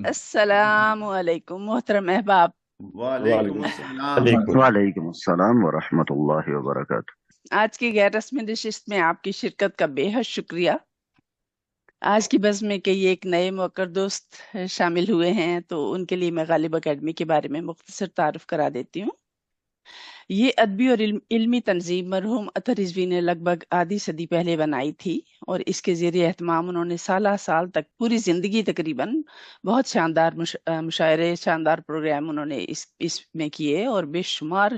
السلام علیکم محترم احباب، وعلیکم السلام وعلیکم السلام ورحمۃ اللہ وبرکاتہ۔ آج کی غیر رسمی نشست میں آپ کی شرکت کا بے حد شکریہ۔ آج کی بزم میں کئی ایک نئے موقر دوست شامل ہوئے ہیں، تو ان کے لیے میں غالب اکیڈمی کے بارے میں مختصر تعارف کرا دیتی ہوں۔ یہ ادبی اور علمی تنظیم مرحوم اطہر رضوی نے لگ بھگ آدھی صدی پہلے بنائی تھی، اور اس کے زیر اہتمام انہوں نے سالہ سال تک پوری زندگی تقریباً بہت شاندار مشاعرے، شاندار پروگرام انہوں نے اس میں کیے، اور بے شمار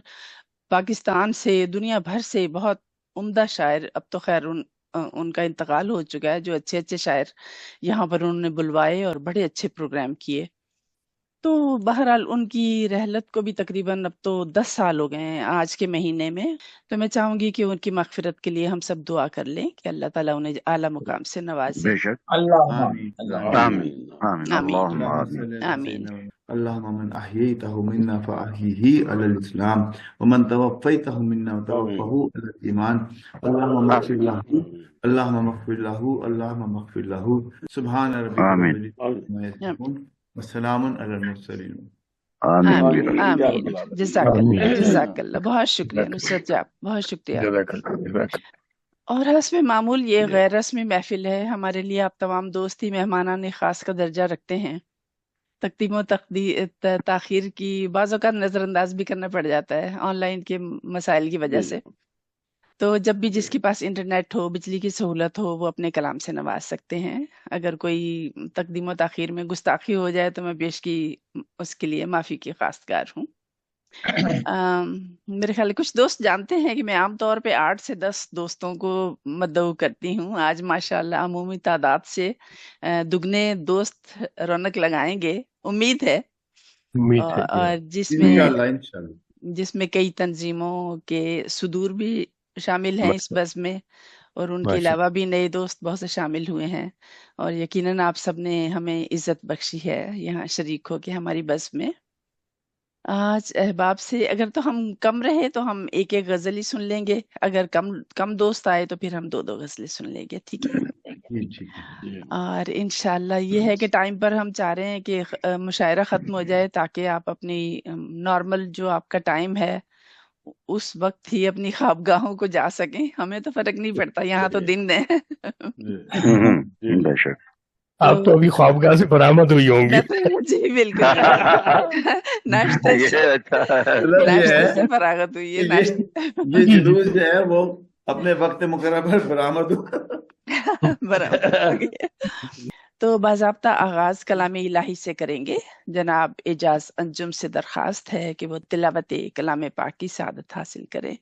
پاکستان سے، دنیا بھر سے بہت عمدہ شاعر، اب تو خیر ان کا انتقال ہو چکا ہے، جو اچھے اچھے شاعر یہاں پر انہوں نے بلوائے اور بڑے اچھے پروگرام کیے۔ تو بہرحال ان کی رحلت کو بھی تقریباً اب تو 10 سال ہو گئے ہیں آج کے مہینے میں، تو میں چاہوں گی کہ ان کی مغفرت کے لیے ہم سب دعا کر لیں کہ اللہ تعالیٰ انہیں اعلیٰ مقام سے نوازے۔ بے شک، آمین آمین آمین، آمین اللہم اللهم آمین۔ صل على آمین سيدنا اللهم من أحييته منا فأحيه على الإسلام ومن توفيته منا وتوفه على الإيمان اللهم اغفر له اللهم اغفر له اللهم اغفر له سبحان ربك رب آمین العزة عما يصفون وسلام على المرسلين آمین آمین برحمتک۔ آمین، جزاک اللہ جزاک اللہ، بہت شکریہ نصرت جی، آپ بہت شکریہ۔ اور حسب معمول یہ غیر رسمی محفل ہے، ہمارے لیے آپ تمام دوست ہی مہمانان خاص کا درجہ رکھتے ہیں۔ تقدیم و تاخیر کی بعض اوقات نظر انداز بھی کرنا پڑ جاتا ہے آن لائن کے مسائل کی وجہ سے، تو جب بھی جس کے پاس انٹرنیٹ ہو، بجلی کی سہولت ہو، وہ اپنے کلام سے نواز سکتے ہیں۔ اگر کوئی تقدیم و تاخیر میں گستاخی ہو جائے تو میں بیش کی اس کے لیے معافی کی خواستگار ہوں۔ میرے خیال ہے کچھ دوست جانتے ہیں کہ میں عام طور پہ 8 سے 10 دوستوں کو مدعو کرتی ہوں۔ آج ماشاءاللہ عمومی تعداد سے دگنے دوست رونق لگائیں گے، امید ہے، اور انشاءاللہ انشاءاللہ جس میں کئی تنظیموں کے صدور بھی شامل ہیں اس بزم میں، اور ان کے علاوہ بھی نئے دوست بہت سے شامل ہوئے ہیں، اور یقیناً آپ سب نے ہمیں عزت بخشی ہے یہاں شریک ہو کے ہماری بزم میں۔ آج احباب سے اگر تو ہم کم رہے تو ہم ایک ایک غزل ہی سن لیں گے، اگر کم دوست آئے تو پھر ہم 2 غزلیں سن لیں گے، ٹھیک ہے؟ جی ٹھیک ہے اور انشاءاللہ یہ ہے کہ ٹائم پر ہم چاہ رہے ہیں کہ مشاعرہ ختم ہو جائے تاکہ آپ اپنی نارمل جو آپ کا ٹائم ہے اس وقت ہی اپنی خوابگاہوں کو جا سکیں۔ ہمیں تو فرق نہیں پڑتا، یہاں تو دن ہے۔ بے شک، آپ تو ابھی خوابگاہ سے برآمد ہوئی ہوں گی۔ جی بالکل، ناشتے یہ سے اچھا ہے۔ مطلب یہ ناشتے ہے سے فراغت ہوئی ہے، کہ ناشتے یہ جلوس جو ہے وہ اپنے وقت مقررہ پر برآمد ہو برابر ہو گئی۔ تو باضابطہ آغاز کلام الہی سے کریں گے۔ جناب اعجاز انجم سے درخواست ہے کہ وہ تلاوت کلام پاک کی سعادت حاصل کریں۔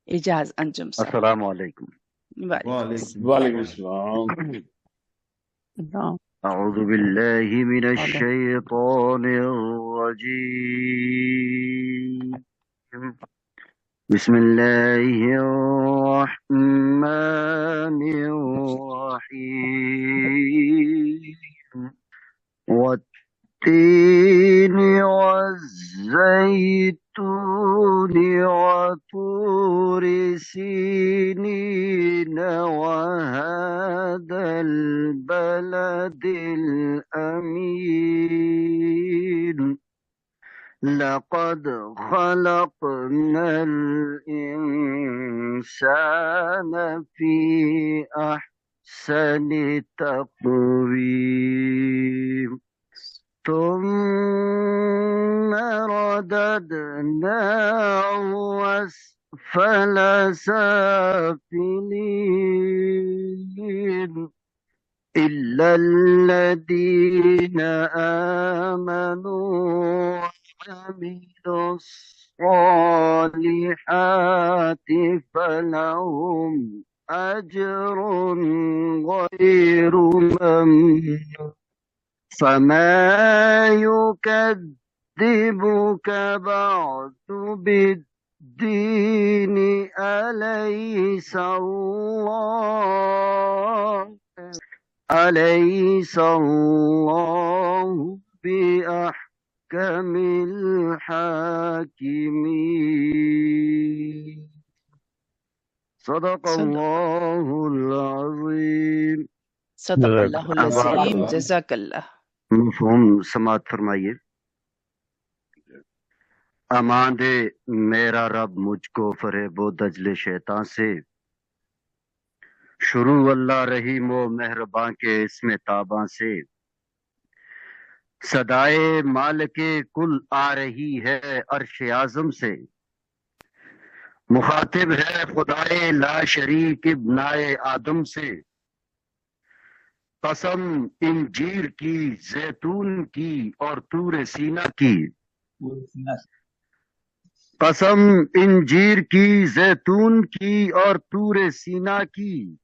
اعجاز انجم صاحب۔ السلام علیکم۔ وعلیکم السلام اعوذ باللہ من الشیطان الرجیم، بسم اللہ الرحمن الرحیم، والتين والزيتون وطور سينين وهذا البلد الأمين، لقد خلقنا الإنسان في أحسن تقويم، ثم رددناه أسفل سافلين، إلا الذين آمنوا وعملوا الصالحات فلهم أجر غير ممنون، فما يكذبك بعد بالدين، أليس الله بأحكم الحاكمين، صدق الله العظيم۔ صدق اللہ العظیم، جزاک اللہ۔ مفہوم سماعت فرمائیے۔ امان دے میرا رب مجھ کو فریب و دجل شیطان سے، شروع اللہ رحیم و مہرباں کے اسم تاباں سے، صدائے مالک کل آ رہی ہے عرش اعظم سے، مخاطب ہے خدائے لا شریک ابنائے آدم سے، قسم انجیر کی زیتون کی اور طور سینا کی، قسم انجیر کی زیتون کی اور طور سینا کی،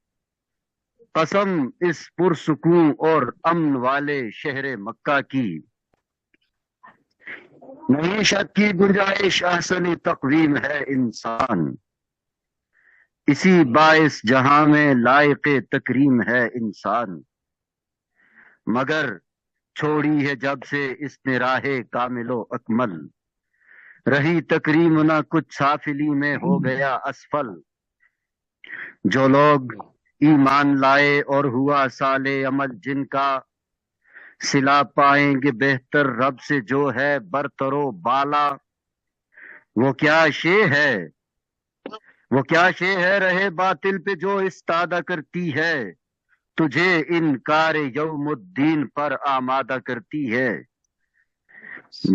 قسم اس پرسکون اور امن والے شہر مکہ کی، نہیں شک کی گنجائش احسن تقویم ہے انسان، اسی باعث جہاں میں لائق تکریم ہے انسان، مگر چھوڑی ہے جب سے اس نے راہ کامل و اکمل، رہی تکریم نہ کچھ سافلی میں ہو گیا اسفل، جو لوگ ایمان لائے اور ہوا صالح عمل جن کا، صلہ پائیں گے بہتر رب سے جو ہے برتر و بالا، وہ کیا شے ہے رہے باطل پہ جو استادہ کرتی ہے، تجھے انکار یوم الدین پر آمادہ کرتی ہے،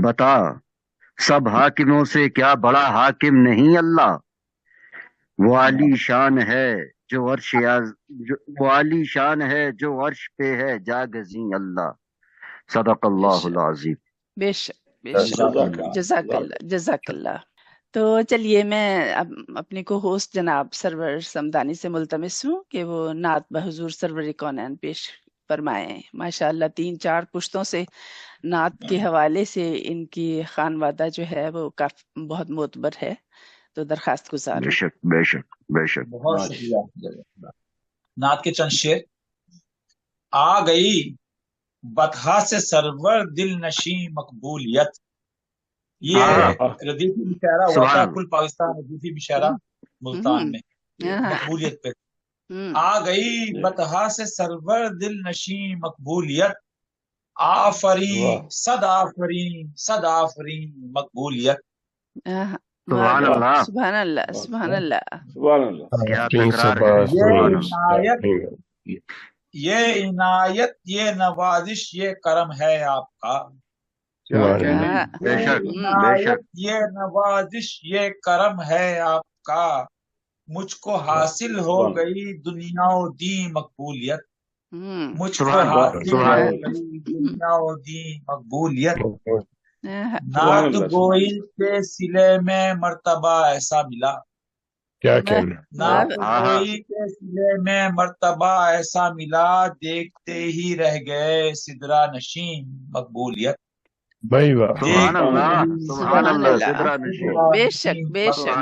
بتا سب حاکموں سے کیا بڑا حاکم نہیں اللہ، وہ عالی شان ہے جو عرش پہ ہے جاگزیں اللہ، صدق بے اللہ شک العظیم۔ بے شک بے شک، جزاک اللہ جزاک اللہ۔ تو چلیے میں اب اپنے کو ہوسٹ جناب سرور سمدانی سے ملتمس ہوں کہ وہ نعت بحضور سرور کونین پیش فرمائیں۔ ماشاءاللہ 3-4 پشتوں سے نعت کے حوالے سے ان کی خانوادہ جو ہے وہ بہت معتبر ہے، تو درخواست گزار بے ہوں۔ شک بے شک بے شک۔ بہت شکریہ نعت کے چند شعر۔ آ گئی بطحا سے سرور دل نشیں مقبولیت، یہ ردیفی مشاعرہ ہوا تھا کل پاکستان ردیفی مشاعرہ ملتان میں مقبولیت پہ۔ آ گئی بطحا سے سرور دل نشیں مقبولیت، آفرین صد آفرین صد آفرین مقبولیت۔ سبحان اللہ سبحان اللہ سبحان اللہ سبحان اللہ۔ کیا تکرار ہے، سبحان اللہ۔ یہ عنایت یہ نوازش یہ کرم ہے آپ کا، بے شک بے عنایت شک۔ یہ نوازش یہ کرم ہے آپ کا، مجھ کو حاصل ہو گئی دنیا و دین مقبولیت، مجھ کو حاصل ہو گئی دنیا و دین مقبولیت۔ نعت گوئی کے سلے میں مرتبہ ایسا ملا، کیا کہنا، نعت گوئی کے سلے میں مرتبہ ایسا ملا، دیکھتے ہی رہ گئے سدرا نشین مقبولیت۔ بھائی واہ، سبحان اللہ سبحان اللہ، سدرا نشین۔ بے شک بے شک۔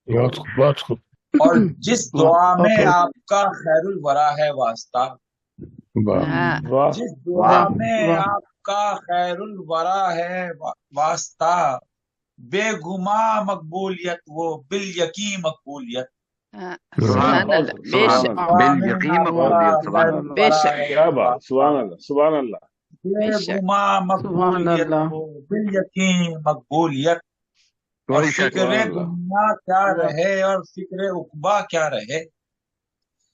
بہت خوب بہت خوب۔ اور جس دعا میں آپ کا خیر الورا ہے واسطہ، واہ جس دعا میں آپ کا خیر الورا ہے واسطہ، بے گما مقبولیت وہ بال یقین مقبولیت۔ سبحان اللہ بے شک بالیقین مقبولیت، سبحان اللہ۔ بے شک کیا بات، سبحان اللہ سبحان اللہ۔ بے گما مقبولیت وہ بال یقین مقبولیت۔ اور کوئی شک فکر نہیں۔ دنیا کیا رہے اور فکر عقبہ کیا رہے،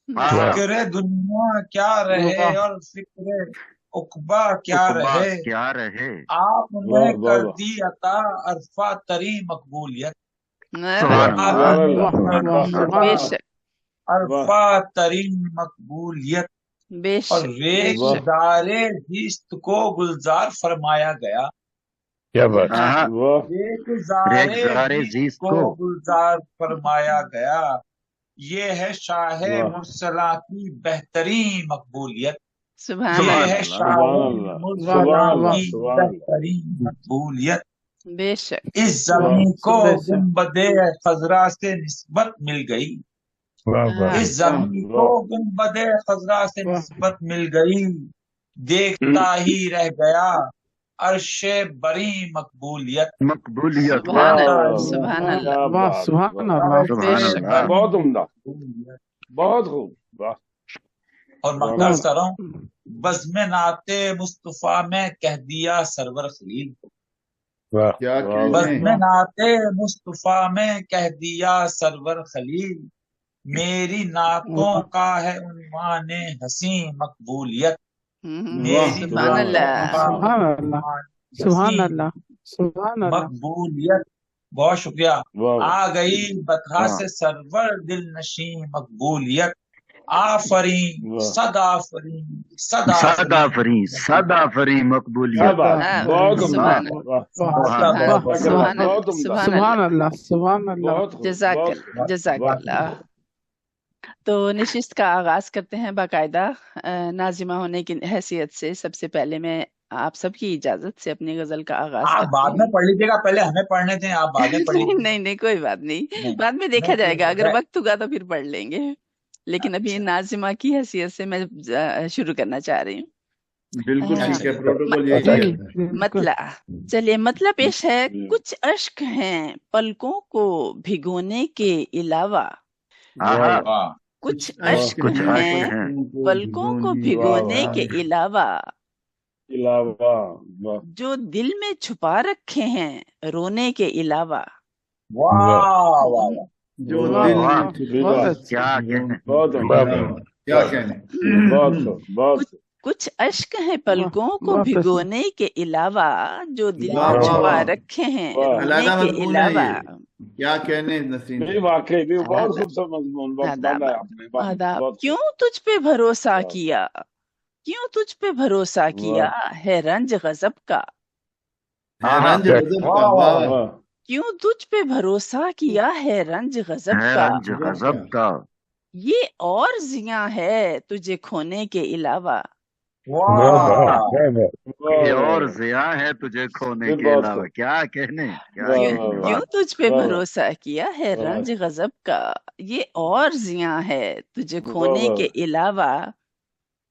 فکر دنیا کیا رہے اور فکر عقبہ کیا رہے، کیا رہے، آپ نے کر دی عطا عرفہ تری مقبولیت، سبحان بے شک عرفہ تری مقبولیت۔ بے اور شک ریگ دارے زیست کو گلزار فرمایا گیا، کیا بات، ریگ ریگزار زیست کو گلزار فرمایا گیا، یہ ہے شاہ مرسلہ کی بہترین مقبولیت، سبحان یہ اللہ ہے شاہ مرسلہ کی بہترین مقبولیت۔ بے شک اس زمین کو گنبد خضرا سے نسبت مل گئی، واہ واہ، اس زمین کو گنبد خضرا سے نسبت مل گئی، دیکھتا ہی رہ گیا عرش بری مقبولیت۔ مقبولیت۔ سبحان اللہ سبحان اللہ سبحان اللہ سبحان اللہ۔ بہت عمدہ، بہت خوب، واہ۔ اور میں عرض کر رہا ہوں बज़्म नाते मुस्तफा में कह दिया सरवर खलील। वाह क्या वाह कहने बज़्म नाते मुस्तफा में कह दिया सरवर खलील। मेरी नातों का है उन्वाने हसी मकबूलियत। वाह मेरी सुभान नातों अल्लाह। का सुभान अल्लाह, उन्वाने सुभान हसी अल्लाह, सुभान अल्लाह। मकबूलियत। बहुत शुक्रिया। वाह आ गई बतहा वाह से सरवर दिल नशी मकबूलियत। आफरीन वाह सदा आफरीन सदा सदा आफरीन फरी सदा फरी क्या मकबूलियत। बात, हाँ, बहुत उम्दा, सुभान वाह सुभान वाह अल्लाह। सुभान बहुत अल्लाह, उम्दा, सुभान बहुत अल्लाह, उम्दा, सुभान बहुत अल्लाह। खूब, अल्लाह, सुभान अल्लाह। बहुत खूब, जजाक बहुत अल्लाह, खूब, जजाक वाह अल्लाह। तो नशिस्त का आगाज करते हैं बाकायदा। नाजिमा होने की हैसियत से सबसे पहले मैं आप सबकी इजाजत से अपनी गजल का आगाज आप करती बाद हूँ। में पढ़ लीजिएगा, पहले हमें पढ़ने थे, आप बाद में पढ़ नहीं लीजिएगा। नहीं नहीं, कोई बात नहीं, नहीं बाद में देखा नहीं, जाएगा, अगर मैं- वक्त होगा तो फिर पढ़ लेंगे। लेकिन अभी अच्छा नाजिमा की हैसियत से मैं शुरू करना चाह रही हूँ। बिल्कुल हाँ, ठीक है, चलिए। प्रोटोकॉल म- यही जी कहता है। बिल्कुल। मतला चलिए, मतलब पेश है। जी। कुछ अश्क हैं पलकों को भिगोने के अलावा, वाह आहा वाह वाह कुछ वाह अश्क कुछ अश्क हैं हैं पलकों को वाह भिगोने वाह के अलावा, इलावा, वाह जो दिल में छुपा रखे हैं रोने के अलावा। वाह वाह वाह। जो वाह दिल वाह में छुपा बहुत रखे अच्छे, क्या हैं, कहने। बहुत रोने उम्दा, के अलावा। क्या कहने। बहुत खूब, बहुत कुछ खूब, कुछ अश्क हैं वाह पलकों को बहुत अच्छे। भिगोने के अलावा, जो दिल वाह में वाह छुपा वाह, रखे हैं वाह रोने अलहदा के मजमून है अलावा। ये। क्या कहने नसीन नहीं साहब। वाकई नहीं, बहुत आदाब खूबसूरत मजमून, बहुत आदाब बनाया आपने, वाह आदाब। बहुत क्यों खूब, तुझ पे भरोसा वाह किया, क्यों तुझ पे भरोसा किया वाह है रंज गजब का। है आहा रंज क्या गजब वाह का। वाह वाह वाह। वाह क्यों तुझ पे भरोसा किया है रंज गजब है का। रंज गजब गजब का। का। ये और जिया है तुझे खोने के अलावा। वाह वाह वाह वाह वाह वाह ये वाह और वाह, जिया है तुझे खोने ये के बहुत अलावा। खूब, क्या कहने, क्या वाह क्यों कहने। वाह क्यों वाह तुझ पे वाह वाह भरोसा किया है वाह रंज गजब का। ये और जिया है तुझे वाह खोने वाह, के अलावा।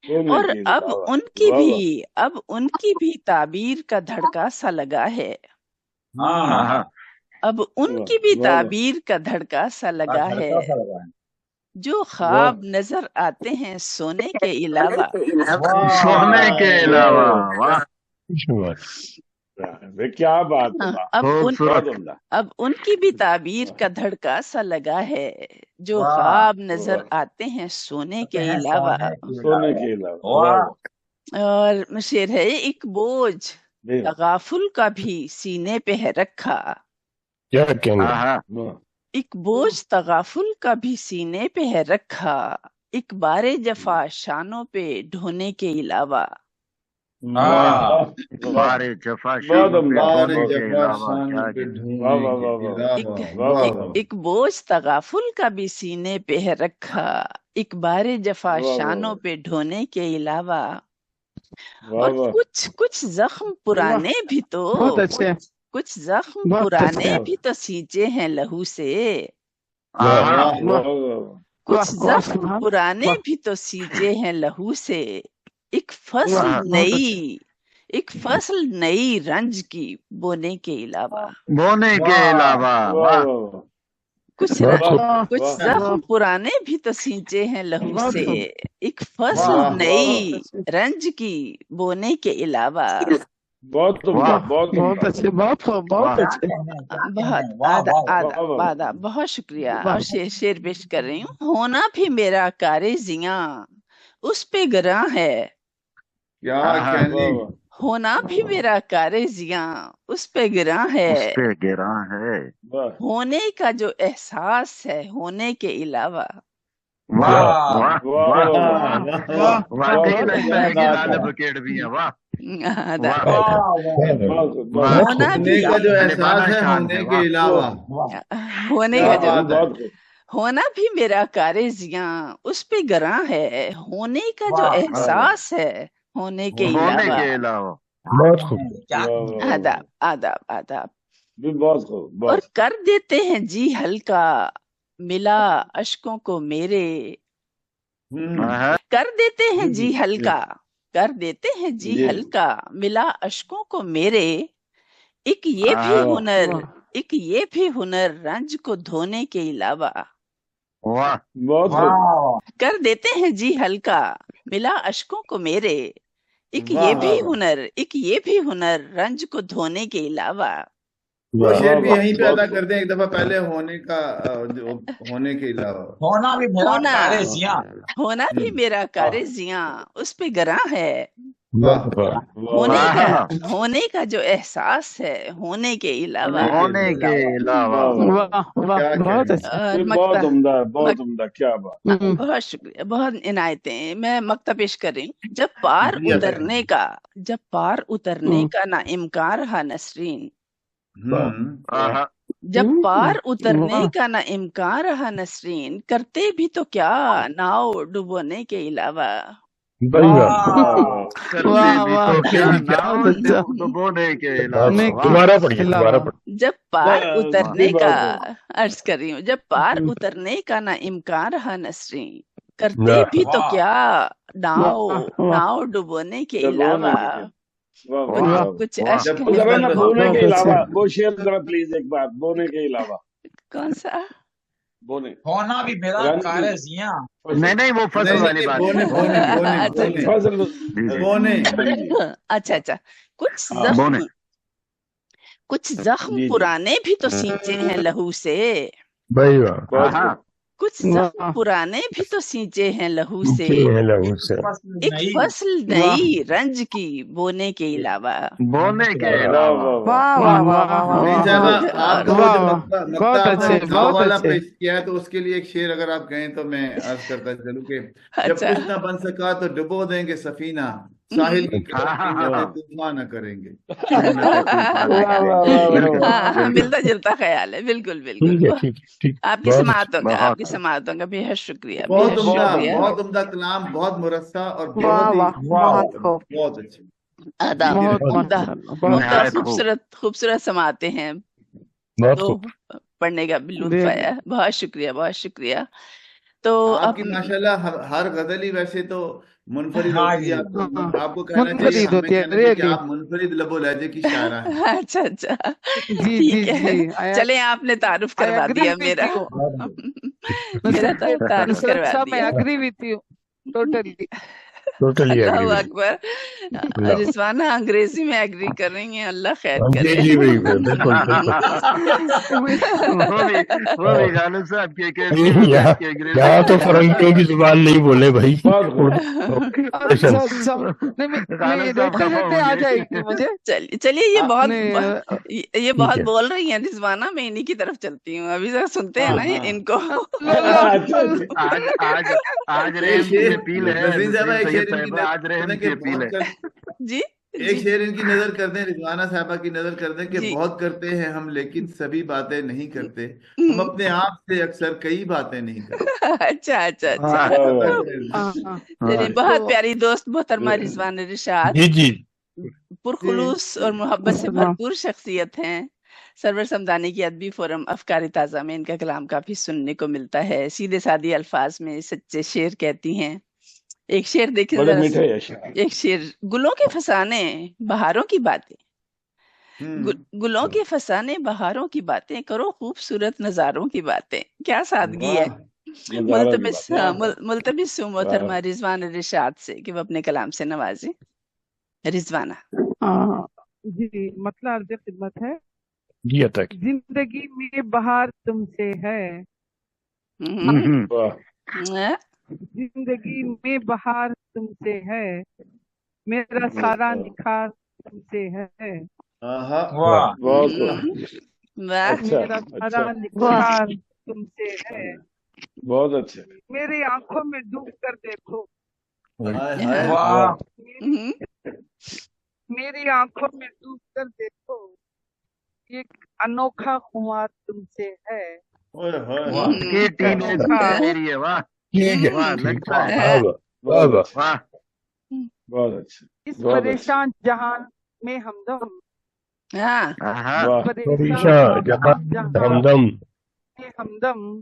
खोने और के अब अलावा, उनकी वाह भी वाह, अब उनकी भी ताबीर का धड़का सा लगा है। हाँ हाँ आहा हाँ। अब वाह उनकी भी वाह वाह, ताबीर का धड़का सा लगा है। धड़का सा लगा है। जो वाह ख्वाब नजर आते हैं सोने के अलावा। सोने के वाह अलावा। वाह वे क्या बात है, वाह अब खूबसूरत। बहुत उम्दा, अब उनकी भी ताबीर वाह का धड़का सा लगा है। जो वाह ख्वाब वाह, नजर आते हैं सोने आते के हैं अलावा। सोने के सोने अलावा। के अलावा, वाह वाह वाह, और शेर है, एक बोझ जी तगाफुल का भी सीने पे है रखा। क्या कहने। आहा वाह एक बोझ तगाफुल का भी सीने पे है रखा। एक बारे जफा शानों पे ढोने के अलावा। हाँ वाह वाह, बारे जफा बहुत शानों पे उम्दा, बार ढोने के जफा अलावा। शानों क्या पे कहने। वाह ढूंढने वाह के वाह वाह अलावा। एक वाह वाह एक वाह वाह। एक बोझ तगाफुल का भी सीने पे है रखा। एक बारे जफा वाह वाह शानों पे ढोने के अलावा। वाह और वाह, कुछ जख्म पुराने भी तो, बहुत अच्छे, कुछ जख्म बहुत पुराने अच्छे, भी तो सींचे हैं लहू से। आहा वाह वाह वाह, कुछ वाह जख्म पुराने भी तो सींचे हैं लहू से। एक फसल आहा नई, एक फसल नई रंज की बोने के अलावा। बोने के वाह अलावा। वाह वाह वाह, कुछ बहुत खूब। कुछ वाह जख्म पुराने भी तो सींचे हैं लहू बहुत से। खूब, एक फसल वाह वाह नई रंज की बोने के अलावा। बहुत उम्दा, वाह बहुत बहुत उम्दा, अच्छे, बहुत वाह क्या अच्छे, कहने हैं, क्या कहने बहुत हैं। वाह आदा वाह वाह। आदा वाह वाह, आदा, बहुत शुक्रिया। वाह और शेर पेश कर रही हूँ। होना भी मेरा कारे जिया उस पे गरा है। क्या आहा कहने। वाह वाह, होना भी मेरा कारे जिया उस पे गिरा है। उस पे गिरा है। वाह होने का जो एहसास है होने के अलावा। वाह वाह वाह वाह वाह। वाह वाह वाह, वाह। वाकई बहुत लगता उम्दा है कि नात गालिब है, अकेडमी है। वाह आदा वाह वाह वाह वाह बहुत खूब, वाह। बहुत होना खूब, भी होने का जो गालिबाना एहसास है शान होने है। के वाह अलावा। वाह। होने क्या का जो जी बात है। बहुत खूब, होना भी मेरा कारे जिया उस पे गरा है। होने का जो वाह वाह वाह, एहसास है होने के होने होने अलावा। के अलावा। क्या बहुत कहने खूब। हैं, क्या वाह कहने हैं। वाह आदाब वाह, आदाब आदाब। जी बहुत खूब, और बहुत कर देते हैं जी हल्का मिला अशकों को मेरे। आहा कर देते हैं जी जी जी हल्का, कर देते हैं जी जी हल्का मिला अशकों को मेरे। एक ये भी आहा वाह हुनर, वाह, एक ये भी हुनर रंज को धोने के अलावा। वाह बहुत खूब, वाह कर देते हैं जी हल्का मिला अश्कों को मेरे, एक वाह ये वाह भी वाह। हुनर, एक ये भी हुनर रंज को धोने के अलावा। वो वाह शेर वाह भी वाह यहीं पे बहुत अदा खूब। कर दें एक दफा पहले, होने का जो होने के अलावा। होना भी मेरा होना कारे जियां, होना भी हम्म, मेरा वाह कारे जियां उस पे गरा है। वाह वाह वाह वाह वाह होने का जो एहसास है होने के अलावा। होने होने के अलावा। वाह वाह वाह वाह, क्या बहुत कहना। अच्छा। और ये मक्ता बहुत उम्दा है, बहुत मक, उम्दा, क्या बात। बहुत शुक्रिया, बहुत इनायतें। मैं मक्ता पेश कर रही हूँ। जब पार जी अता उतरने का, जब पार उतरने का ना इम्कार रहा नसरीन, वाह वाह आहा जब पार उतरने वाह का ना इम्कार रहा नसरीन, करते भी तो क्या नाव डुबोने के अलावा। भाई वाह वाह वाह वाह। करते वाह भी वाह, तो क्या करते भी क्या। नाव बहुत अच्छा। डुबोने के अलावा। मैं वाह दोबारा पढ़िए, अलावा। दोबारा पढ़िए। जब पार जी उतरने का, बात है। अर्ज कर रही हूँ, जब पार उतरने का ना इम्कार रहा नसरीन, करते वाह भी तो वाह क्या नाव वाह वाह नाव डुबोने के डुबोने अलावा। के, वाह कुछ वाह वाह वाह। कुछ वाह अश्क जब वो हैं जरा ना बस बोने बहुत के अच्छा। अलावा, वो शेर जरा प्लीज एक बार, बोने के अलावा। कौन सा? बोने होना भी मेरा यानी कारे जियां। नहीं नहीं, वो फसल नहीं वाली नहीं, बात बोने है। बोने बोने अच्छा बोने अच्छा फजल। जी जी बोने। जी जी अच्छा अच्छा। कुछ हाँ बोने। जख्म कुछ जख्म जी जी, पुराने भी तो सींचे हैं लहू से। भाई वाह बहुत आहा खूब। कुछ जख्म वाह पुराने भी तो सींचे हैं लहू से। नीचे है लहू से। फसल एक नई, फसल वाह नई रंज की बोने के अलावा। बोने के वाह अलावा। वाह वाह। वाह वाह वाह वाह नहीं वाह साहबा, वाह और आपका वो वाह जो वाह, मक्ता मक्ता बहुत आपने अच्छे, गाँव बहुत वाला अच्छे। पेश किया है, तो उसके लिए एक शेर अगर आप कहें तो मैं अर्ज करता चलूं कि जब अच्छा कुछ ना बन सका तो डुबो देंगे सफीना, साहिल की कदर कीमतें हाँ तूफान न करेंगे। कीमत तूफान वाह वाह करेंगे। वाह बिल्कुल वाह। हाँ, बिल्कुल। मिलता जुलता ख्याल है। बिल्कुल बिल्कुल। ठीक है, ठीक है, ठीक, आपकी बहुत अच्छा। समातों का, बहुत आपकी समातों का बेहद शुक्रिया, बहुत बेहद उम्दा, बहुत शुक्रिया। उम्दा। बहुत उम्दा कलाम, बहुत मुरस्सा और वाह बहुत ही वाह, वाह बहुत खूब, बहुत अच्छे। आदाब। जी बहुत रखिए। उम्दा माशाल्लाह, बहुत उम्दा, निहायत खूब। खूबसूरत खूबसूरत समाते हैं, बहुत तो खूब। पढ़ने का भी लुत्फ बेहद। आया। बहुत शुक्रिया, बहुत शुक्रिया। तो आपकी अब माशाल्लाह हर गजल ही वैसे तो मुनफरिद हाँ होती जी, है। आपको हाँ, आपको कहना चाहिए, मुनफरिद हमें होती है, कहना चाहिए कि रियली। आप मुनफरिद लबो लहजे की शायरा हैं। अच्छा अच्छा, जी जी ठीक है। जी, चले, आपने तारुफ आई करवा एग्री दिया विथ मेरा। यू मेरा तो तारुफ नुसरत करवा साहब, मैं दिया। Agree with you totally. Totally agree अल्लाह विद अकबर। अल्लाह। रिजवाना अंग्रेजी में एग्री कर रही हैं, अल्लाह खैर जी करे। जी भाई, बिल्कुल बिल्कुल। वो भी गालिब साहब की अकेडमी में यहाँ बैठ के अंग्रेजी यहाँ तो में फरंगियों की जुबान नहीं बोले भाई, बहुत खूब। अच्छा पेशेंस। अच्छा, नहीं मैं गालिब साहब रहते खफा रहते आ होंगे। जाएगी मुझे। चलिए चलिए, ये बहुत नहीं ये ठीक बहुत है, बोल रही हैं रिजवाना, मैं इन्हीं की तरफ चलती हूँ। अभी जरा सुनते हैं हाँ ना हाँ। इनको। अल्लाह अच्छा अच्छा। आज आज आज एक रहम की शेर अपील है। नजीर साहबा, नसरीन एक सैयद शेर इनकी साहिबा, आज नजर कर रहम दें की कि अपील बहुत है। कर जी एक जी शेर इनकी नजर कर दें, रिजवाना साहबा की नजर कर दें कि जी। बहुत करते हैं हम लेकिन सभी बातें नहीं करते। हम हम्म, अपने आप से अक्सर कई बातें नहीं करते। अच्छा अच्छा अच्छा। वाह वाह पता वाह। शेर। हाँ, चलिए, वाह। बहुत तो प्यारी दोस्त मोहतरमा रिजवान इरशाद, जी जी। जी पुरखुलूस और मोहब्बत से सलाम। भरपूर शख्सियत हैं। सरवर समदानी की अदबी फोरम अफकारी ताज़ा में इनका कलाम काफी सुनने को मिलता है। सीधे सादी अल्फाज में सच्चे शेर कहती हैं। एक शेर देखिए बड़े जरा, मीठे यश। एक शेर। गुलों के फसाने बहारों की बातें, गुलों के फसाने बहारों की बातें, करो खूबसूरत नजारों की बातें। क्या सादगी है। वाह नजारों की मुल्तमिस, बात। हाँ, वाह। मुल्तमिस हूँ वाह मोहतरमा रिजवान इरशाद से कि वो अपने कलाम से नवाजे। रिजवाना। हाँ, जी मतलब अर्ज खिदमत है। जी अतः जिंदगी में बहार तुमसे है, हम्म, वाह जिंदगी में बहार तुमसे है, मेरा सारा निखार तुमसे है, आहा। वाह वाह बहुत खूब। वाह अच्छा मेरा सारा अच्छा, निखार तुमसे है, बहुत अच्छे। मेरी आंखों में डूब कर देखो, हाय हाय। वाह वाह हम्म, मेरी आंखों में डूब कर देखो, एक अनोखा खुमार तुमसे है, ओए होए। वाह ये टीनेज अनोखा। मेरी है। वाह ठीक है, वाह, हम्म, लगता है। वाह वाह वाह बहुत वाह। अच्छे, वाह बहुत अच्छे, इस बहुत अच्छे। परेशान जहान में हमदम, हाँ आहा वाह परेशान जहाँ जहां हमदम, में हमदम,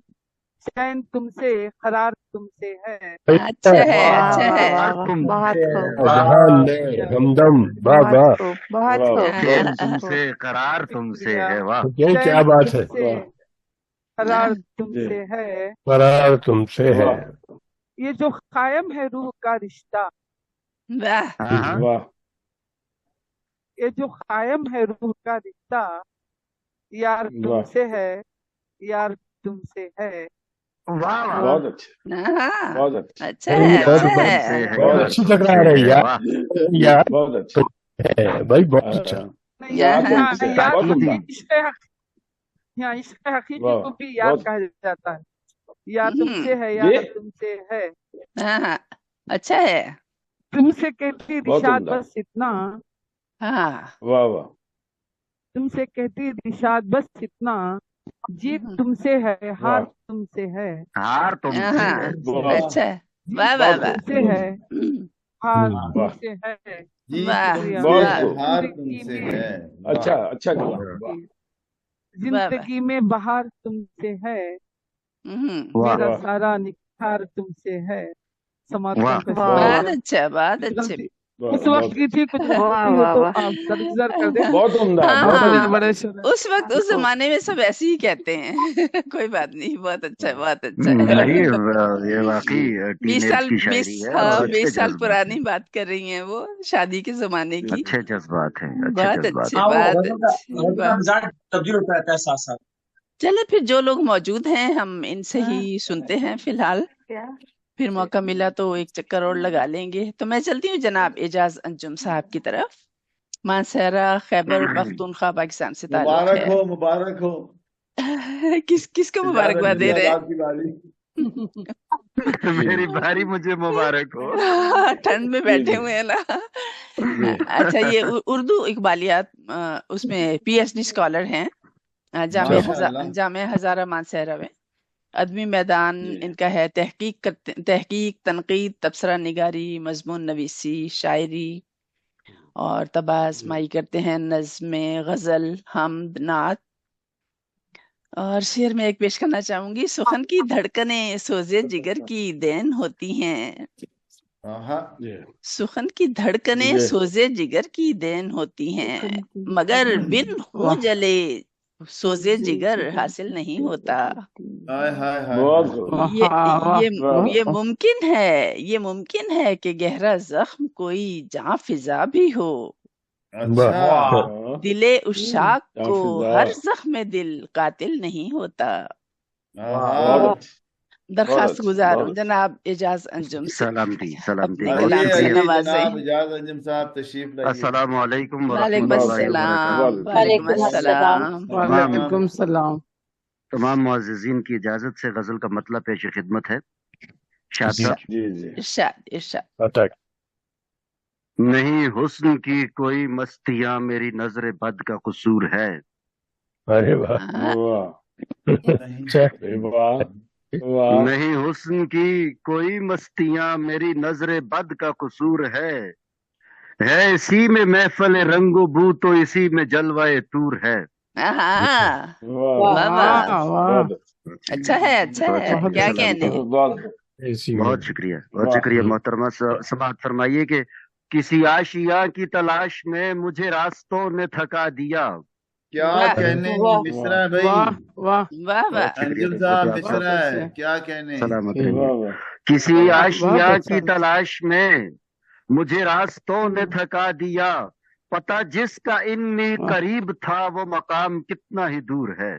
चैन तुमसे करार तुमसे है। अच्छा है, वाह अच्छा है। वाह, तुम बहुत खूब, जहान में हमदम, वाह बहुत वाह। खूब, बहुत वाह खूब, चैन बहुत बहुत तुमसे करार तुमसे शुक्रिया। है। वाह तो क्या क्या चैन बात है। तुमसे वाह करार जी तुमसे है, करार तुमसे है। वाह ये जो कायम है रूह का रिश्ता, वाह वाह ये जो कायम है रूह का रिश्ता, यार वाह तुमसे है, यार तुमसे है। वाह वाह बहुत अच्छे हाँ, बहुत अच्छे अच्छा है, बहुत अच्छा बहुत तुमसे है। है बहुत यार अच्छी तुमसे तकरार है है। यार वाह यार बहुत अच्छे है भाई बहुत अच्छा नहीं, यहाँ बात यहाँ उनसे है यार बहुत उम्दा यहाँ इश्क हकीकी वाह को भी यार बहुत कहा जाता है। यार तुमसे है, ये यार तुमसे है। हाँ, अच्छा है। तुमसे कहती बहुत रिशाद उम्दा बस इतना, हाँ, वाह वाह तुमसे कहती रिशाद बस इतना, जीत हम्म, तुमसे है, हार वाह तुमसे है। हार तुमसे हाँ, है। वाह अच्छा है। वाह जीत वाह बहुत वाह। खूब तुमसे है, हार वाह तुमसे है। जीत वाह शुक्रिया। तुमसे बहुत है, खूब हार जिंदगी तुमसे में है। अच्छा वाह अच्छा कलाम वाह वाह वाह। जिंदगी में बहार तुमसे है, वाह मेरा वाह सारा निखार तुमसे है। समाप्त वाह का वाह बहुत शुक्रिया। अच्छा, बहुत अच्छे। गलती वाह उस वक्त बहुत की थी, कुछ गलती हो तो आप दरगुजर कर दें। बहुत उम्दा हाँ बहुत बड़े उम्दा बड़े शुक्र। उस वक्त उस जमाने में सब ऐसे ही कहते हैं। कोई बात नहीं, बहुत अच्छा है, बहुत अच्छा है। नहीं ये वाकई जी टीनेज की शायरी है और हाँ, अच्छे 20 साल जज्बात पुरानी हैं। बात कर रही हैं वो, शादी के जमाने की। अच्छे जज्बात हैं, अच्छे बहुत जज्बात अच्छे, हैं। हाँ, वो बहुत गजल का अच्छे, वाह। मिजाज तब्दील होता रहता है साथ साथ। चले फिर, जो लोग मौजूद हैं हम इनसे ही सुनते हैं फिलहाल। फिर मौका मिला तो एक चक्कर और लगा लेंगे। तो मैं चलती हूँ जनाब एजाज अंजुम साहब की तरफ। मानसहरा खैबर पख्तूनख्वा पाकिस्तान से ताल्लुक है। मुबारक हो। किसको इजाजत मुबारकबाद दे अब रहे आपकी बारी। हैं? मेरी बारी, मुझे मुबारक हो। ठंड में जी बैठे जी हुए हैं ना। जी अच्छा, ये उर्दू इकबालियात, उसमें पीएचडी स्कॉलर हैं, माशाअल्लाह। जामिया हजारा मानसहरा में। अदबी मैदान जी इनका है, तहकीक, तनकीद, तबसरा निगारी, मजमून नवीसी, शायरी और तबासमाई करते हैं, नज़्में, गजल, हमद, नात। और शेर में एक पेश करना चाहूंगी। सुखन की धड़कनें सोजे जिगर की देन होती हैं। जी सुखन की धड़कनें जी सोजे जिगर की देन होती हैं, मगर बिन खून वाह, जले सोजे जिगर हासिल नहीं होता। हाय हाय हाय बहुत हाय। खूब ये वाह, ये वाह ये वाह मुमकिन है कि गहरा जख्म कोई जहाँ फिजा भी हो। अच्छा। वाह दिले उशाक को हाफिजा हर जख्म दिल कातिल नहीं होता। आहा। बहुत अच्छे दरखास्त बहुत गुजार हूँ अच्छे जनाब एजाज अंजुम से, सलामती अपने बहुत कलाम आइए से शुक्रिया। आइए नवाजें। जनाब इजाज अंजुम साहब तशरीफ लाइए। अस्सलाम वालेकुम वालेकुम बहुत वरहमतुल्लाहि अस्सलाम, वबरकातुहू। वालेकुम अस्सलाम। तमाम वालेकुम सलाम। तमाम मुअज़्ज़िज़ीन की इजाजत से गजल का मतलब पेश खिदमत है। शाद जी साहब। जी जी इरशाद इरशाद। अटक नहीं हुस्न की कोई मस्तियां मेरी नजर बद का कसूर है। अरे वाह हाँ, वाह नहीं अच्छा अरे वाह वाह नहीं हुस्न की कोई मस्तियां मेरी नजर बद का कसूर है इसी में महफल रंगो बू तो इसी में जलवाए तूर है। हाँ, वाह वाह वाह, वाह वाह, बहुत अच्छा है, अच्छा बहुत है, शुक्रिया, क्या सलामती। कहने। बहुत इसी में बहुत शुक्रिया, बहुत वाह शुक्रिया मोहतरमा। समाअत फरमाइए कि किसी आशिया की तलाश में मुझे रास्तों ने थका दिया। क्या वाह कहने वाह मिसरा है भाई। वाह वाह, वाह वाह। बहुत शुक्रिया, अंजुम बहुत साहब बहुत मिसरा बहुत है, अच्छे, क्या कहने। सलामत वाह रहिए। वाह किसी वाह आशिया बहुत की अच्छा। तलाश में मुझे रास्तों ने थका दिया। पता जिसका इन्नी वाह करीब था वो मकाम कितना ही दूर है।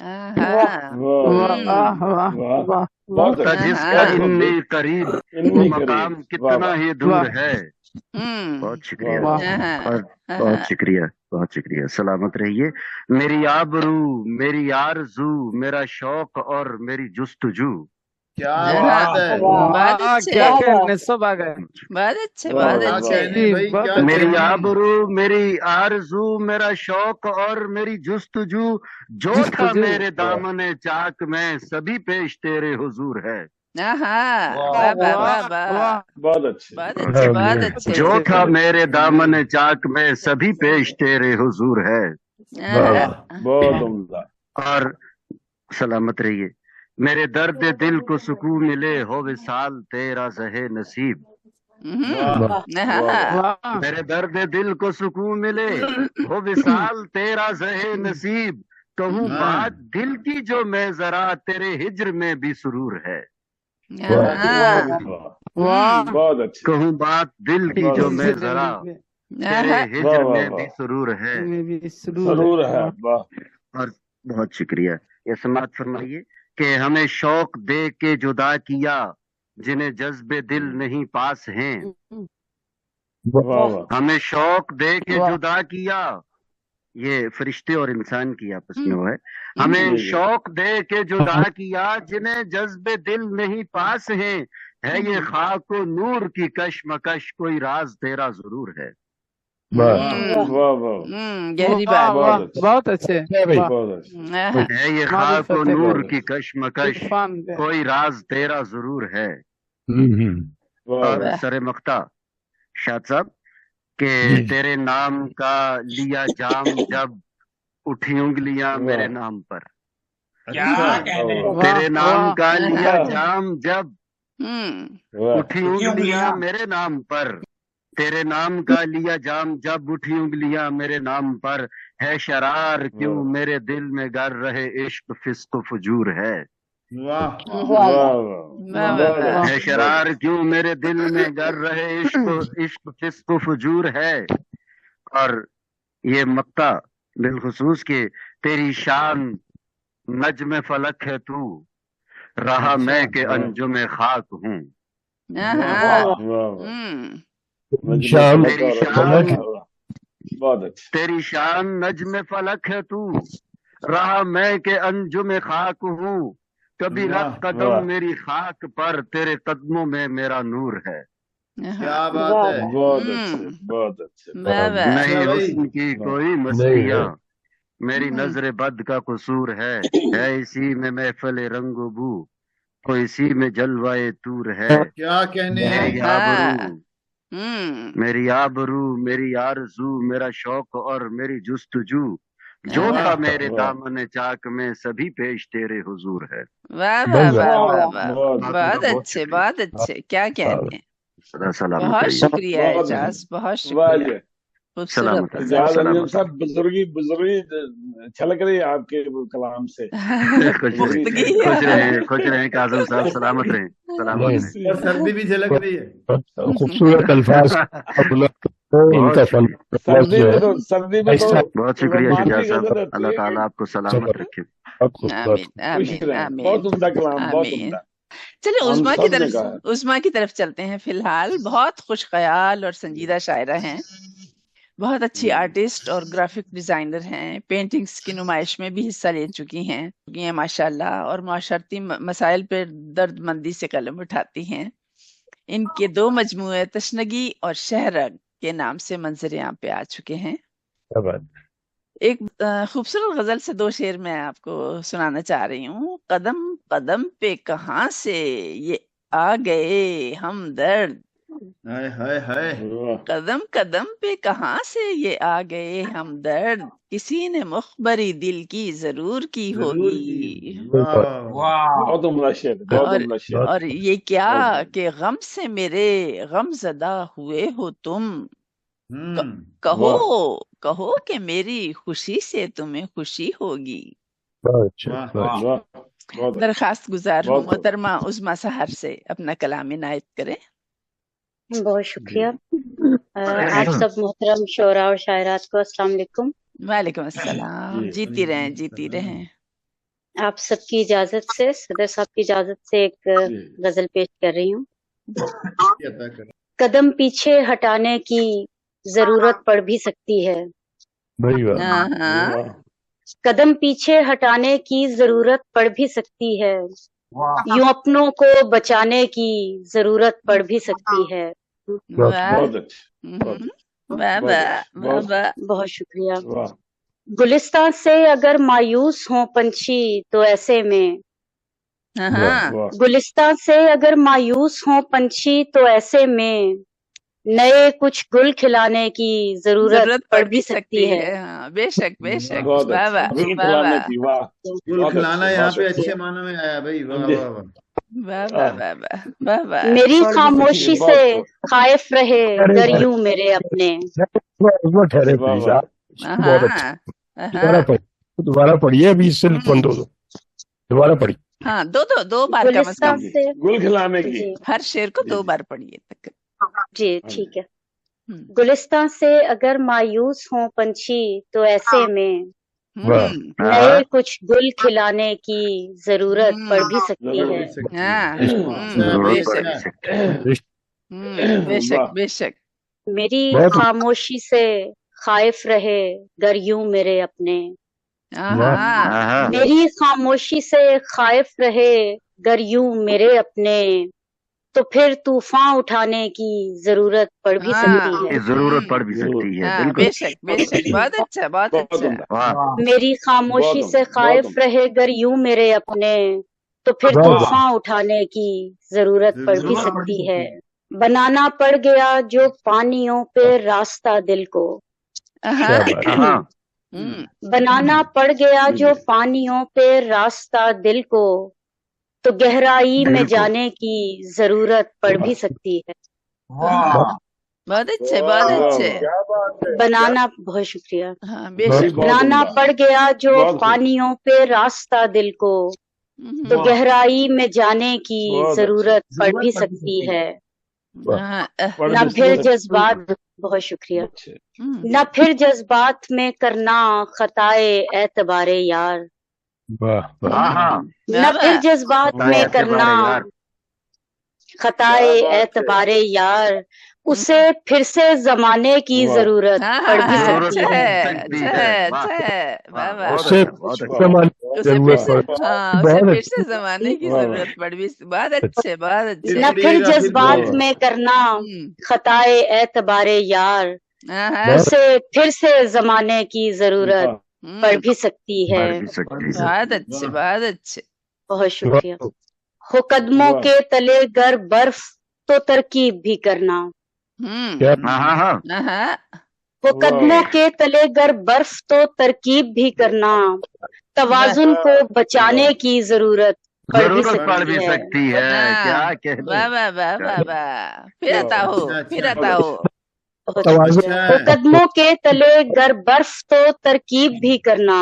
हाँ, वाह वाह वाह वाह वाह, बहुत पता अच्छे जिसका बहुत हाँ, इन्नी खूब करीब वो इन्नी मकाम करीब कितना वाह ही दूर वाह है। हम्म, बहुत शुक्रिया, वाह वाह, हाँ, और हाँ, बहुत शुक्रिया, बहुत शुक्रिया। सलामत रहिए। मेरी आबरू, मेरी आरज़ू, मेरा शौक और मेरी जुस्तजू। क्या हाँ, बात है। बहुत वाह, अच्छे, क्या कहने, सब आ गए। बहुत अच्छे, वाह बहुत क्या अच्छे। कहने जी, भाई, बहुत क्या अच्छे। मेरी कहने। आबरू, मेरी आरज़ू, मेरा शौक और मेरी जुस्तजू, जो था जुस्तजू, मेरे वाह दामने चाक में, सभी पेश तेरे हुजूर है। हाँ, वाह वाह वाह वाह वाह वाह, वाह, बहुत अच्छे बहुत अच्छे, बहुत आमीन अच्छे। जो अच्छे, था मेरे दामने चाक में, सभी पेश तेरे हुजूर है। वाह हाँ, वाह बहुत वाह उम्दा और सलामत रहिए। मेरे दर्द दिल को सुकून मिले, हो विसाल तेरा जहे नसीब। वाह वाह हाँ, वाह वाह, मेरे दर्द दिल को सुकून मिले, हो विसाल तेरा जहे नसीब। कहूँ हाँ। बात दिल की जो मैं जरा, तेरे हिज्र में भी सुरूर है। वाह हाँ वाह हम्म बहुत अच्छी कहूँ बात दिल की बहुत जो अच्छी मैं जरा, तेरे आहा, हिज्र वाह वाह में भी वाह सुरूर है। में भी सुरूर है। जरूर है वाह। वाह और बहुत शुक्रिया। ये समाप्त फरमाइए कि हमें शौक दे के जुदा किया, जिन्हें जज्बे दिल नहीं पास हैं। वाह वाह वाह हमें शौक दे के वाह जुदा किया, ये फरिश्ते और इंसान की आपस में वो है। हम्म हमें जी जी शौक दे के जुदा किया, जिन्हें जज्बे दिल नहीं पास हैं। है ये खाक व नूर की कशमकश, कोई राज तेरा जरूर है। वाह हम्म वाह वाह गहरी वाह बात वाह बहुत अच्छे बहुत अच्छे। है भाई वाह बहुत अच्छे आहा, है ये खाक व मारिफत नूर बहुत की अच्छे कशमकश, इरफान दे। कोई राज तेरा जरूर है। वाह और वाह वाह सरे मख्ता शाद साहब के जी तेरे नाम का लिया जाम, जब उठी उंगलियां मेरे वाह नाम पर। क्या अच्छा कहने वाह तेरे वाह नाम वाह का आहा, लिया वाह जाम, जब हम्म वाह उठी उठी उंगलियां उंगलियां मेरे नाम पर। तेरे नाम का लिया जाम, जब उठी उंगलियां मेरे नाम पर। है शरार क्यों वाह मेरे दिल में गर रहे, इश्क फिस्क फजूर है। वाह वाह वाह वाह वाह बहुत वाह है अच्छे बहुत शरार क्यों मेरे दिल में गर रहे, इश्क इश्क फिस्क फजूर है। और ये मक्ता बिलखुसूस के तेरी शान नज्म फलक है तू, रहा अच्छा मैं के वाह अंजुम खाक हूँ। आहा, वाह वाह वाह हम्म नजम शाम फलक तेरी और शान फलक वाह बहुत अच्छे तेरी शान नज्म फलक है तू, रहा मैं के अंजुम खाक हूँ। कभी रख वाह कदम वाह मेरी खाक पर, तेरे कदमों में मेरा नूर है। आहा, क्या बात है बहुत अच्छे हम्म बहुत अच्छे वाह बहुत वाह नहीं अच्छा भाई हुस्न की वाह कोई नहीं मस्तियाँ, है मेरी नजर बद का कसूर है इसी में महफल रंग बू, तो इसी में जलवाए तूर है। क्या कहने हैं मेरी आहा, आबरू हम्म मेरी आरज़ू, मेरा शौक और मेरी जुस्तजू, जो आहा, था वाह मेरे वाह दामन चाक में, सभी पेश तेरे हुजूर है। वाह भाई वाह वाह वाह वाह वाह बहुत बाकी का बहुत बहुत अच्छे शुक्रिया। बहुत अच्छे क्या कहने सदा सलामत बहुत रहिए, शुक्रिया बहुत एजाज बहुत वाह शुक्रिया जी खूबसूरत सलामत रहिए, गजल एजाज अंजुम सलामत साहब बुजुर्गी बुजुर्गी छलक रही है आपके वो कलाम से रहिए। पुख्तगी खुश रहे काजम साहब, सलामत रहे, सलामत नहीं रहे। और सर्दी भी झलक रही है खूबसूरत अल्फाज इनका फन लफ्ज जो है सर्दी में तो ऐसा बहुत शुक्रिया रोमांटिक शुजात साहब, गजल होती अल्लाह है ताला कि आपको सलामत जबर रखे। बहुत खूबसूरत आमीन खुश आमीन रहें आमीन बहुत उम्दा कलाम बहुत आमीन उम्दा चलिए हम उस्मा की सब ने तरफ कहा है उस्मा की तरफ चलते हैं फिलहाल बहुत खुश ख्याल और संजीदा शायरा हैं बहुत अच्छी आर्टिस्ट और ग्राफिक डिजाइनर हैं पेंटिंग्स की नुमाइश में भी हिस्सा ले चुकी हैं माशाल्लाह और माशरती मसाइल पर दर्दमंदी से कलम उठाती हैं इनके 2 मजमूए तशनगी और शहरग के नाम से मंजर यहाँ पे आ चुके हैं क्या बात एक खूबसूरत गजल से 2 शेर मैं आपको सुनाना चाह रही हूँ कदम कदम पे कहाँ से ये आ गए हमदर्द हाय हाय हाय वाह कदम कदम पे कहाँ से ये आ गए हमदर्द किसी ने मुखबरी दिल की जरूर की जरूर होगी की वाह वाह वाह वाह बहुत उम्दा शेर बहुत और उम्दा शेर बहुत और ये क्या बहुत कि गम से मेरे गम ज़दा हुए हो तुम कहो वाह कहो कि मेरी खुशी से तुम्हें खुशी होगी अच्छा वाह बहुत वाह वाह बहुत अच्छा दरखास्त गुजार हूँ बहुत खूब मोहतरमा उस्मा सहर से अपना कलाम इनायत करें बहुत जी शुक्रिया। आप सब मोहतरम शोरा और शायरात को अस्सलाम वालेकुम। वालेकुम अस्सलाम जी जीती रहें जीती रहें आप सबकी इजाजत से, सदर साहब की इजाजत से एक जी गजल पेश कर रही हूँ। अता करें कदम पीछे हटाने की जरूरत पड़ भी सकती है, भाई वाह हाँ हाँ वाह कदम पीछे हटाने की जरूरत पड़ भी सकती है, वाह यूं अपनों को बचाने की जरूरत पड़ भी सकती है। बहुत वाह बहुत अच्छे बहुत अच्छे वाह बहुत वाह अच्छे वाह बहुत वाह बहुत शुक्रिया। वाह गुलिस्तान से अगर मायूस हों पंछी तो ऐसे में, हाँ वाह हाँ वाह गुलिस्तान से अगर मायूस हों पंछी तो ऐसे में नए कुछ गुल खिलाने की जरूरत जरूरत पड़ पड़ भी भी सकती सकती है। है हाँ बेशक बेशक बहुत वाह अच्छे वाह गुल वाह खिलाने वाह की वाह गुल बहुत खिलाना अच्छे यहाँ बहुत पे अच्छे अच्छे मानों में आया भाई वाह जी वाह वाह वाह वाह आह, वाह वाह वाह वाह मेरी पढ़ भी सकती है खामोशी बहुत से खूब खाइफ रहे अरे गर वाह यूं मेरे अपने। वो ठहरे वाह प्लीज वाह आप इसको बहुत अच्छा हाँ दोबारा हाँ पढ़िए दोबारा पढ़िए अभी इससे बंद हो दो दोबारा पढ़िए हाँ, दो बार कम से गुलिस्तां कम, से गुल खिलाने की। जी हर शेर को जी 2 जी बार पढ़िए तक। जी हाँ ठीक जी। है। हम्म गुलिस्तां से अगर मायूस हों पंछी तो ऐसे में वाह हम्म नए कुछ गुल खिलाने की जरूरत पड़ भी हम्म सकती जरूर है। भी सकती है। हाँ जरूरत पड़ बेशक भी सकती है। बेशक वाह बेशक। मेरी बहुत खामोशी से खाइफ रहे गर यूं मेरे अपने। वाह हाँ हाँ मेरी खामोशी से खाइफ रहे गर यूं मेरे अपने, तो फिर तूफान उठाने की जरूरत पड़ भी हाँ सकती है। ये जरूरत पड़ भी जरूर। सकती है, हाँ बिल्कुल। बेशक बेशक, बहुत अच्छा बहुत बहुत अच्छा। उम्दा। वाह मेरी खामोशी बहुत से उम्दा, बहुत खाइफ उम्दा। रहे गर यूं मेरे अपने, तो फिर वाह वाह तूफान उठाने की जरूरत पड़ भी जरूरत पड़ सकती है। सकती है। बनाना पड़ गया जो पानियों पे रास्ता दिल को। क्या हाँ बात है। हाँ बनाना पड़ गया जी जो जी। पानियों पे रास्ता दिल को, तो गहराई में दिल को जाने की जरूरत पड़ भी सकती है। हाँ, बहुत अच्छे बहुत वाह अच्छे। वाह, क्या बात है। बनाना बहुत शुक्रिया। हाँ जी बेशक। बहुत बनाना उम्दा, पड़ गया जो बहुत खूब, पानियों पे रास्ता दिल को, तो वाह गहराई में जाने की बहुत अच्छे, जरूरत पड़ जरूरत भी पड़ भी सकती सकती है। है। हाँ पढ़ न भी फिर सकते। जज्बात बहुत शुक्रिया। अच्छे। न फिर जज्बात में करना खताए एतबारे यार। वाह वाह हाँ हाँ न फिर जज्बात बताए में ऐसे करना बारे यार। खताए क्या बात है। एतबारे यार, उसे फिर से जमाने की वाह जरूरत पड़ भी जरूरत सकती पड़ है। भी सकती है। वाह वाह, बहुत उससे अच्छा, बहुत अच्छा। जमाने की उसे फिर जरूरत से, पड़ हाँ उसे बहुत फिर से जमाने की वाह जरूरत पड़ भी, बहुत अच्छे बहुत अच्छे। न फिर पढ़िएगा, फिर जज्बात पढ़िएगा। में करना हम्म, खताए एतबारे यार, हाँ उसे फिर से जमाने की जरूरत वाह पड़ भी सकती है। पढ़ भी सकती है। बहुत अच्छे बहुत अच्छे। बहुत शुक्रिया। हो कदमों वाह के तले गर बर्फ तो तरकीब भी करना। क्या हाँ हाँ हाँ हाँ हो कदमों वाह के तले गर बर्फ तो तरकीब भी करना, तवाजुन को बचाने की जरूरत पड़ भी जरूरत पड़ भी सकती है। सकती है। क्या हाँ, कहने। वाह वाह वाह वाह वाह, फिर वाह, आता हो अच्छा, फिर अच्छा। आता हो। बहुत तवाज़ुन शुक्रिया। अच्छा हो है। कदमों के तले गर बर्फ तो तरकीब भी करना,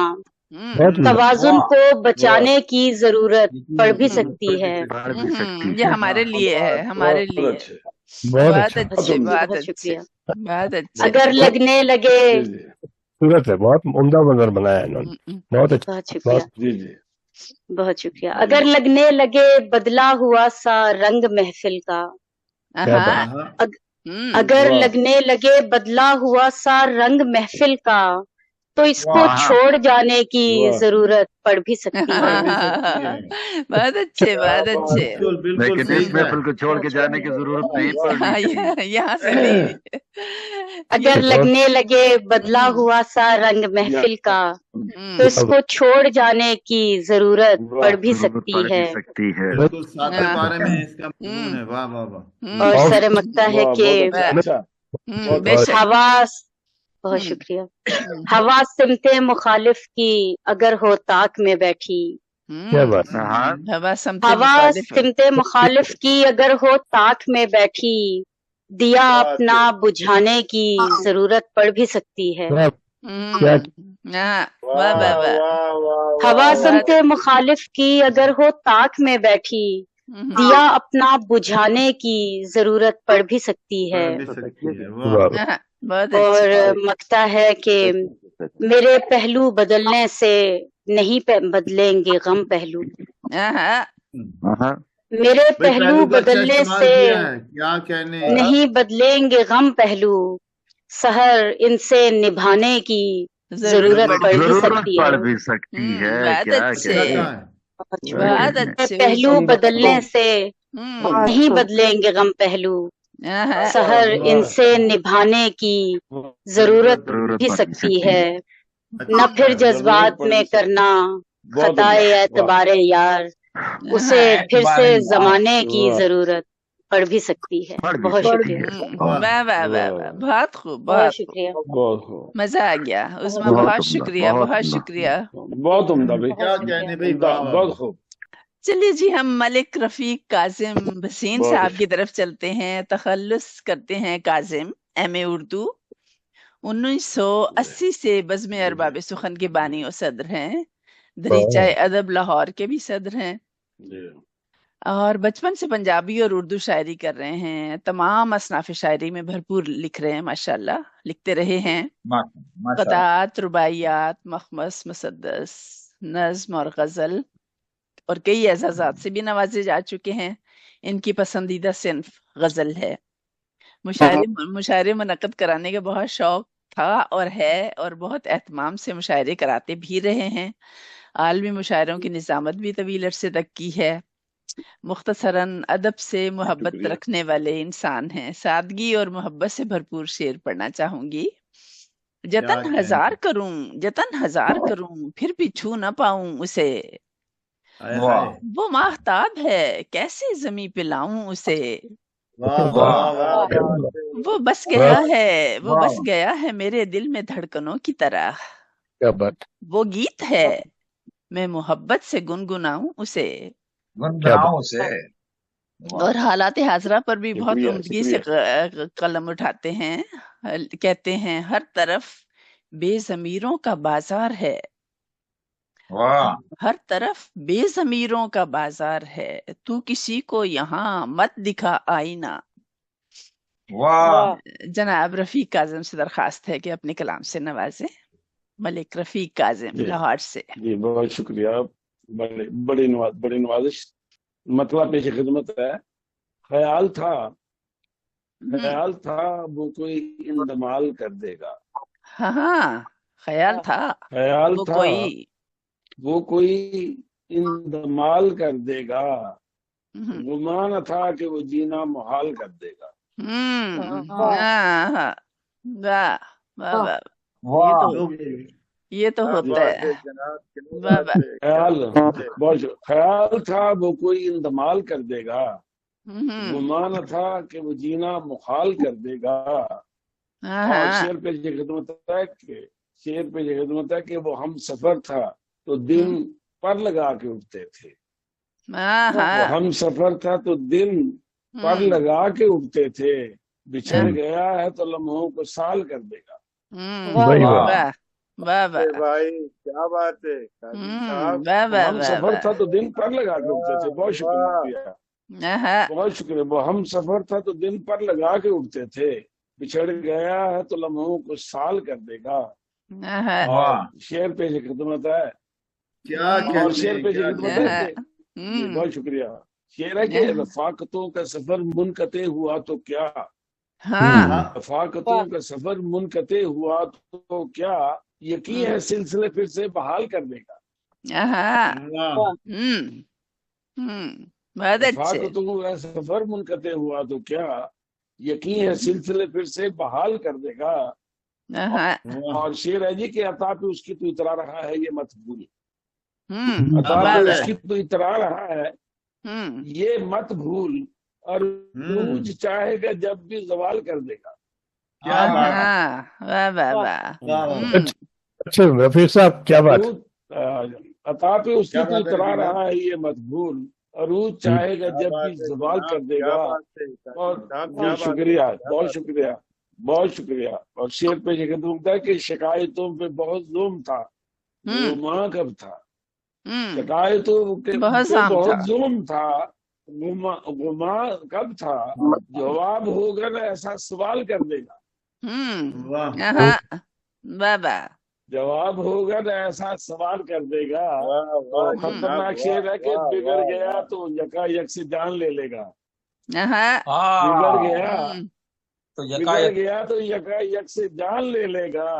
बहुत उम्दा। तवाजुन को बचाने की जरूरत पड़ भी जरूरत सकती पड़ भी है। पढ़ भी सकती ये है। हमारे लिए है, हमारे बहुत लिए। अच्छे। बहुत बहुत अच्छा अच्छे उम्दा। बहुत बहुत अच्छे शुक्रिया। बहुत अच्छे। अगर लगने लगे जी जी खूबसूरत है, बहुत उम्दा मंजर बनाया है इन्होंने, बहुत अच्छा। बहुत शुक्रिया जी जी। बहुत शुक्रिया। अगर लगने लगे बदला हुआ सा रंग महफिल का, क्या हाँ बात हाँ अगर वाह लगने लगे बदला हुआ सा रंग महफिल का, तो इसको वाह छोड़ जाने की वाह जरूरत पड़ भी सकती पड़ है। भी सकती है। बहुत अच्छे बहुत अच्छे। बिल्कुल बिल्कुल लेकिन सही इस कहा महफिल को छोड़ के जाने की जरूरत नहीं पड़नी हाँ, चाहिए। यहाँ से नहीं। अगर लगने लगे बदला हम्म, हुआ सा रंग महफिल का, तो हम्म, इसको छोड़ जाने की जरूरत पड़ भी जरूरत सकती पड़ भी है। सकती है। बिल्कुल सातवें हाँ, पारे में इसका मजमून है। वाह वाह वाह। और और सर मकता है वाह कि बहुत अच्छा अच्छा। बहुत बेशक। हवास बहुत हम्म, शुक्रिया। हवा सिमते मुखालिफ की अगर हो ताक में बैठी, क्या बात है। हाँ हवा समते हवा मुखालिफ है। सिमते मुखालिफ की अगर हो ताक में बैठी, दिया अपना बुझाने की जरूरत पड़ भी सकती है। क्या क्या हाँ, वाह वाह वाह। हवा बहुत- सिमते मुखालिफ की अगर हो ताक में बैठी, दिया अपना बुझाने की जरूरत पड़ भी सकती है। पड़ भी सकती है। वाह वाह वाह। हाँ, बहुत और अच्छे। मकता है कि मेरे पहलू बदलने से नहीं बदलेंगे गम पहलू। हाँ, हाँ मेरे भाई पहलू पहलू का अच्छा बदलने इस्तेमाल से किया है, क्या कहने। नहीं बदलेंगे गम पहलू, सहर इनसे निभाने की जरूरत पड़ भी जरूरत सकती है। पड़ भी सकती है। बहुत क्या अच्छे अच्छा कहने। कहा है। बहुत अच्छे। पहलू बदलने से हम्म, नहीं बदलेंगे गम पहलू, हाँ, सहर इनसे निभाने की जरूरत जरूरत भी पड़ भी सकती है। अच्छा न फिर है। जज्बात में करना खताए एतबारे यार, उसे फिर से जमाने की जरूरत पड़ भी सकती है। पड़ भी बहुत सकती शुक्रिया। है। वाह वाह वाह वाह, बहुत खूब बहुत बहुत खूब। शुक्रिया। बहुत खूब। मजा आ गया उसमें। बहुत बहुत उम्दा, शुक्रिया बहुत बहुत उम्दा। शुक्रिया। बहुत उम्दा भाई। क्या कहने भाई। उम्दा, वाह वाह बहुत खूब। चलिए जी, हम मलिक रफीक काजिम भसीन बहुत साहब की तरफ चलते हैं। तखल्लुस करते हैं काजिम, एमए उर्दू। 1980 से बज़्म अरबाब सुखन के बानी और सदर हैं। दरीचाए अदब लाहौर के भी सदर हैं। جی اور بچپن سے پنجابی اور اردو شاعری کر رہے ہیں، تمام اصناف شاعری میں بھرپور لکھ رہے ہیں، ماشاءاللہ لکھتے رہے ہیں، ماشاء اللہ. قطعات، رباعیات، مخمس، مسدس، نظم اور غزل اور کئی اعزازات سے بھی نوازے جا چکے ہیں۔ ان کی پسندیدہ صنف غزل ہے۔ مشاعرے منعقد کرانے کا بہت شوق تھا اور ہے، اور بہت اہتمام سے مشاعرے کراتے بھی رہے ہیں۔ عالمی مشاعروں کی نظامت بھی طویل عرصے تک کی ہے۔ مختصراً ادب سے محبت شکریہ. رکھنے والے انسان ہیں۔ سادگی اور محبت سے بھرپور شعر پڑھنا چاہوں گی۔ جتن کیا ہزار کروں، جتن ہزار کروں، پھر بھی چھو نہ پاؤں اسے۔ ہائے واہ ہائے، وہ ماہتاب ہے، کیسے زمیں پہ لاؤں اسے۔ واہ واہ واہ کیا واہ، بات ہے. وہ بس گیا واہ ہے، وہ واہ بس گیا ہے میرے دل میں دھڑکنوں کی طرح۔ کیا بات، وہ گیت ہے، میں محبت سے گنگناؤں اسے۔ کیا بات، گنگناؤں اسے. واہ اور حالات حاضرہ پر بھی بہت شکریہ عمدگی سے شکریہ. قلم اٹھاتے ہیں۔ کہتے ہیں ہر طرف بے ضمیروں کا بازار ہے، واہ ہر طرف بے ضمیروں کا بازار ہے، تو کسی کو یہاں مت دکھا آئینہ۔ واہ. جناب رفیق کاظم سے درخواست ہے کہ اپنے کلام سے نوازیں۔ ملک رفیق کاظم جی لاہور سے۔ جی بہت شکریہ. بڑی نوازش. مطلب پیش خدمت ہے. خیال تھا خیال تھا وہ کوئی اندمال کر دے گا. ہاں، خیال تھا خیال وہ تھا کوئی وہ کوئی اندمال کر دے گا. ہم، گمان تھا کہ وہ جینا محال کر دے گا. واہ واہ واہ واہ، واہ یہ تو ہوتا ہے۔ واہ واہ، خیال تھا وہ کوئی اندمال کر دے گا. ہم، گمان تھا کہ وہ جینا محال کر دے گا. اور شعر پہ یہ خدمت ہے کہ وہ ہم سفر تھا تو دن پر لگا کے اٹھتے تھے. وہ ہم سفر تھا تو دن پر لگا کے اٹھتے تھے. بچھڑ گیا ہے تو لمحوں کو سال کر دے گا. وہی واہ. بات، واہ واہ، بھائی کیا بات ہے قاضی صاحب. واہ وہ واہ ہم سفر تھا تو دن پر لگا کے اٹھتے تھے. بہت شکریہ بہت شکریہ. وہ ہم سفر تھا تو دن پر لگا کے اٹھتے تھے. بچھڑ گیا ہے تو لمحوں کو سال کر دے گا. واہ. شعر پہ یہ خدمت ہے. کیا اور کہتے شعر ہیں، پہ کیا یہ خدمت کہتے ہے ہیں. کہ بہت شکریہ. شعر ہے کہ رفاقتوں کا سفر منقطع ہوا تو کیا. رفاقتوں کا سفر منقطع ہوا تو کیا. یقین ہے سلسلے پھر سے بحال کر دے گا. بہت اچھے، رفاقتوں کا سفر منقطع ہوا تو کیا. یقین ہے سلسلے پھر سے بحال کر دے گا. اور شعر ہے جی کہ عطا پہ اس کی تو اترا رہا ہے یہ مت بھول. عطا پہ اس کی تو اترا رہا ہے یہ مت بھول. اور عروج چاہے گا جب بھی زوال کر دے گا. کیا بات ہے. واہ واہ واہ، واہ واہ. اچھا رفیق صاحب کیا بات، عطا پہ اس کی تو اترا رہا ہے یہ مت بھول. عروج چاہے گا جب بھی زوال کر دے گا. اور شکریہ بہت شکریہ بہت شکریہ. اور شعر پہ یہ خدمت ہے کہ شکایتوں پہ بہت ظلم تھا وہ ماں کب تھا. شکایتوں پہ بہت ظلم تھا گما کب تھا. جواب ہوگا نا ایسا سوال کر دے گا. واہ واہ، جواب ہوگا نا ایسا سوال کر دے گا. اور خطرناک شعر ہے کہ بگڑ گیا تو یکا یک سے جان لے لے گا. بگڑ گیا تو یکا یک سے جان لے لے گا.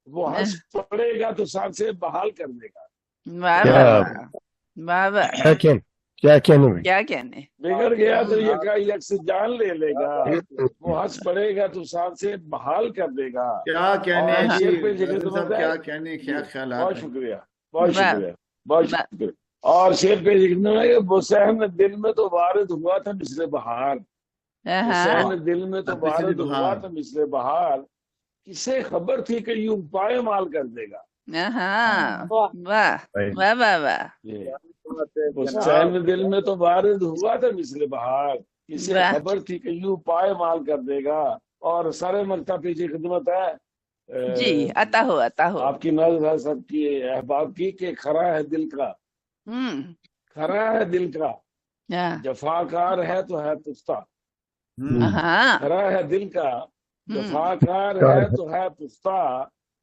وہ ہنس پڑے گا تو ساتھ سے بحال کر دے گا. واہ واہ، کیا کہنے، کیا کہنے. بگڑ گیا تو یکا یک سے جان لے لے گا. وہ ہنس پڑے گا تو ساتھ سے بحال کر دے گا. کیا کہنے ہیں جی، شعر پہ یہ صاحب خدمت ہے. کیا کہنے، کیا خیالات بہت ہیں. شکریہ بہت شکریہ بہت شکریہ. اور شعر پہ لکھنا ہے کہ حسین دل میں تو وارد ہوا تھا مثل بہار. حسین دل میں تو وارد ہوا تھا مثل بہار. کسے خبر تھی کہ یوں پائے مال کر دے گا. واہ واہ واہ واہ، حسین دل میں تو وارد ہوا تھا مثل بہار. کسے خبر تھی کہ یوں پائے مال کر دے گا. اور سارے مکتب پیچھے خدمت ہے جی، عطا ہو آپ کی نظر سب کی احباب کی کہ کھرا ہے دل کا खरा है दिल का, हाँ जफाकार है तो है पुख्ता। हाँ खरा है दिल का, जफाकार है तो है पुख्ता,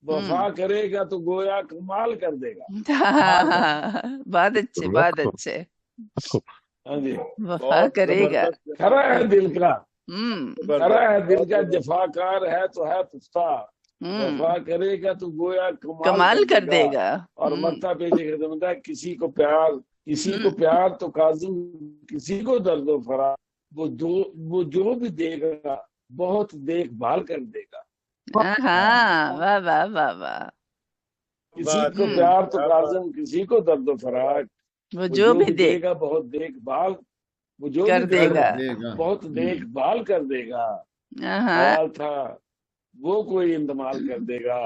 वफा करेगा तो गोया कमाल कर देगा। बहुत अच्छे, बहुत अच्छे। हाँ जी, वफा बहुत करेगा। जबरदस्त खरा है दिल का, खरा है दिल का, जबरदस्त। जफाकार है तो है पुख्ता, वफा करेगा तो गोया कमाल कर देगा। और मक्ता पेश खिदमत है, किसी को प्यार तो काजिम, किसी को दर्द व फरार, वो जो भी देगा बहुत देखभाल कर देगा। हाँ, वाह वाह वाह वाह। किसी को प्यार तो काजिम, किसी को दर्द व फरार, वो जो भी देगा बहुत देखभाल, वो जो कर भी देगा। बहुत देखभाल कर देगा। हाँ ख्याल था वो कोई इंतमाल कर देगा,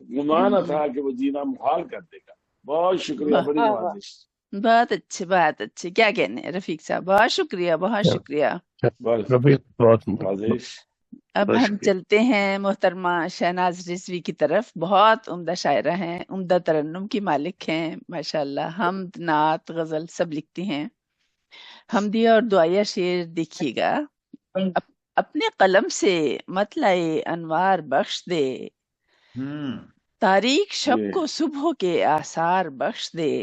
गुमान था कि वो जीना मुहाल कर देगा। बहुत शुक्रिया, बड़ी नवाजिश। बहुत अच्छे, बहुत अच्छे। क्या कहने हैं रफीक साहब, बहुत शुक्रिया, बहुत शुक्रिया। रफीक बहुत नवाजिश। अब हम चलते हैं मोहतरमा शहनाज रिजवी की तरफ। बहुत उम्दा शायरा हैं, उम्दा तरन्नुम की मालिक हैं माशाल्लाह। हमद, नात, गजल सब लिखती हैं। हमदिया और दुआया शेर देखिएगा। अपने कलम से मतलाए अनवार बख्श दे, तारीख शब को सुबह के आसार बख्श दे।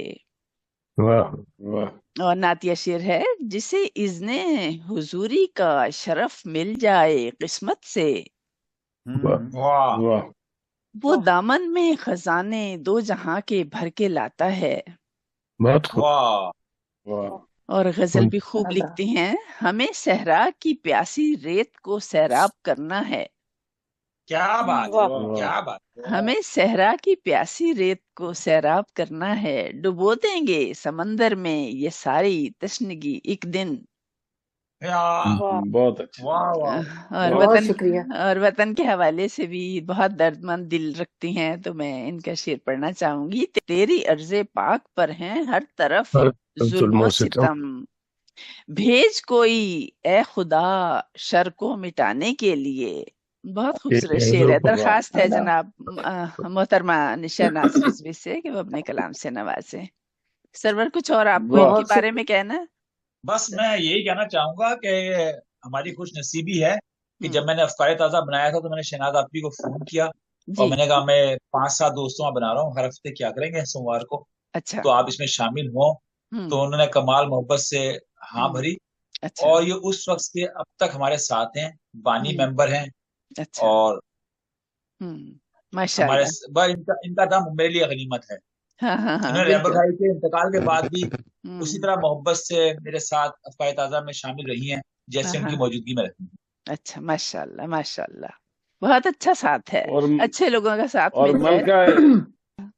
और नातिया शेर है, जिसे इज़्ने हुजूरी का शरफ मिल जाए किस्मत से, वो दामन में खजाने दो जहां के भर के लाता है। बहुत खूब। और गजल भी खूब लिखती हैं। हमें सहरा की प्यासी रेत को सैराब करना है। क्या बात है, क्या बात। हमें सहरा की प्यासी रेत को सैराब करना है, डुबो देंगे समंदर में ये सारी तशनगी एक दिन। बहुत अच्छा। और वतन के हवाले से भी बहुत दर्दमंद दिल रखती हैं, तो मैं इनका शेर पढ़ना चाहूंगी। तेरी अर्ज़े पाक पर हैं हर तरफ जुल्म सितम, भेज कोई ए खुदा शर को मिटाने के लिए। बहुत खूबसूरत शेर है। दरखास्त है जनाब मोहतरमा शहनाज रिजवी से कि वो अपने कलाम से नवाजे। सरवर, कुछ और आपको इनके बारे में कहना है? बस मैं यही कहना चाहूंगा कि हमारी खुश नसीबी है कि जब मैंने अफ्तार ताज़ा बनाया था तो मैंने शहनाज आपी को फोन किया और मैंने कहा मैं 5-7 दोस्तों बना रहा हूँ, हर हफ्ते क्या करेंगे सोमवार को, अच्छा, तो आप इसमें शामिल हो। तो उन्होंने कमाल मोहब्बत से हाँ भरी। अच्छा। और ये उस वक्त से अब तक हमारे साथ हैं, बानी मेंबर हैं। अच्छा। और माशाल्लाह, इनका दम मेरे लिए गनीमत है। हाँ, इन्होंने रहबर भाई के इंतकाल के बाद भी उसी तरह मोहब्बत से मेरे साथ अफ्तार ताज़ा में शामिल रही हैं जैसे उनकी मौजूदगी में रहती हैं। अच्छा, माशाल्लाह, माशाल्लाह, बहुत अच्छा साथ है। अच्छे लोगों का साथ और मिल जाए,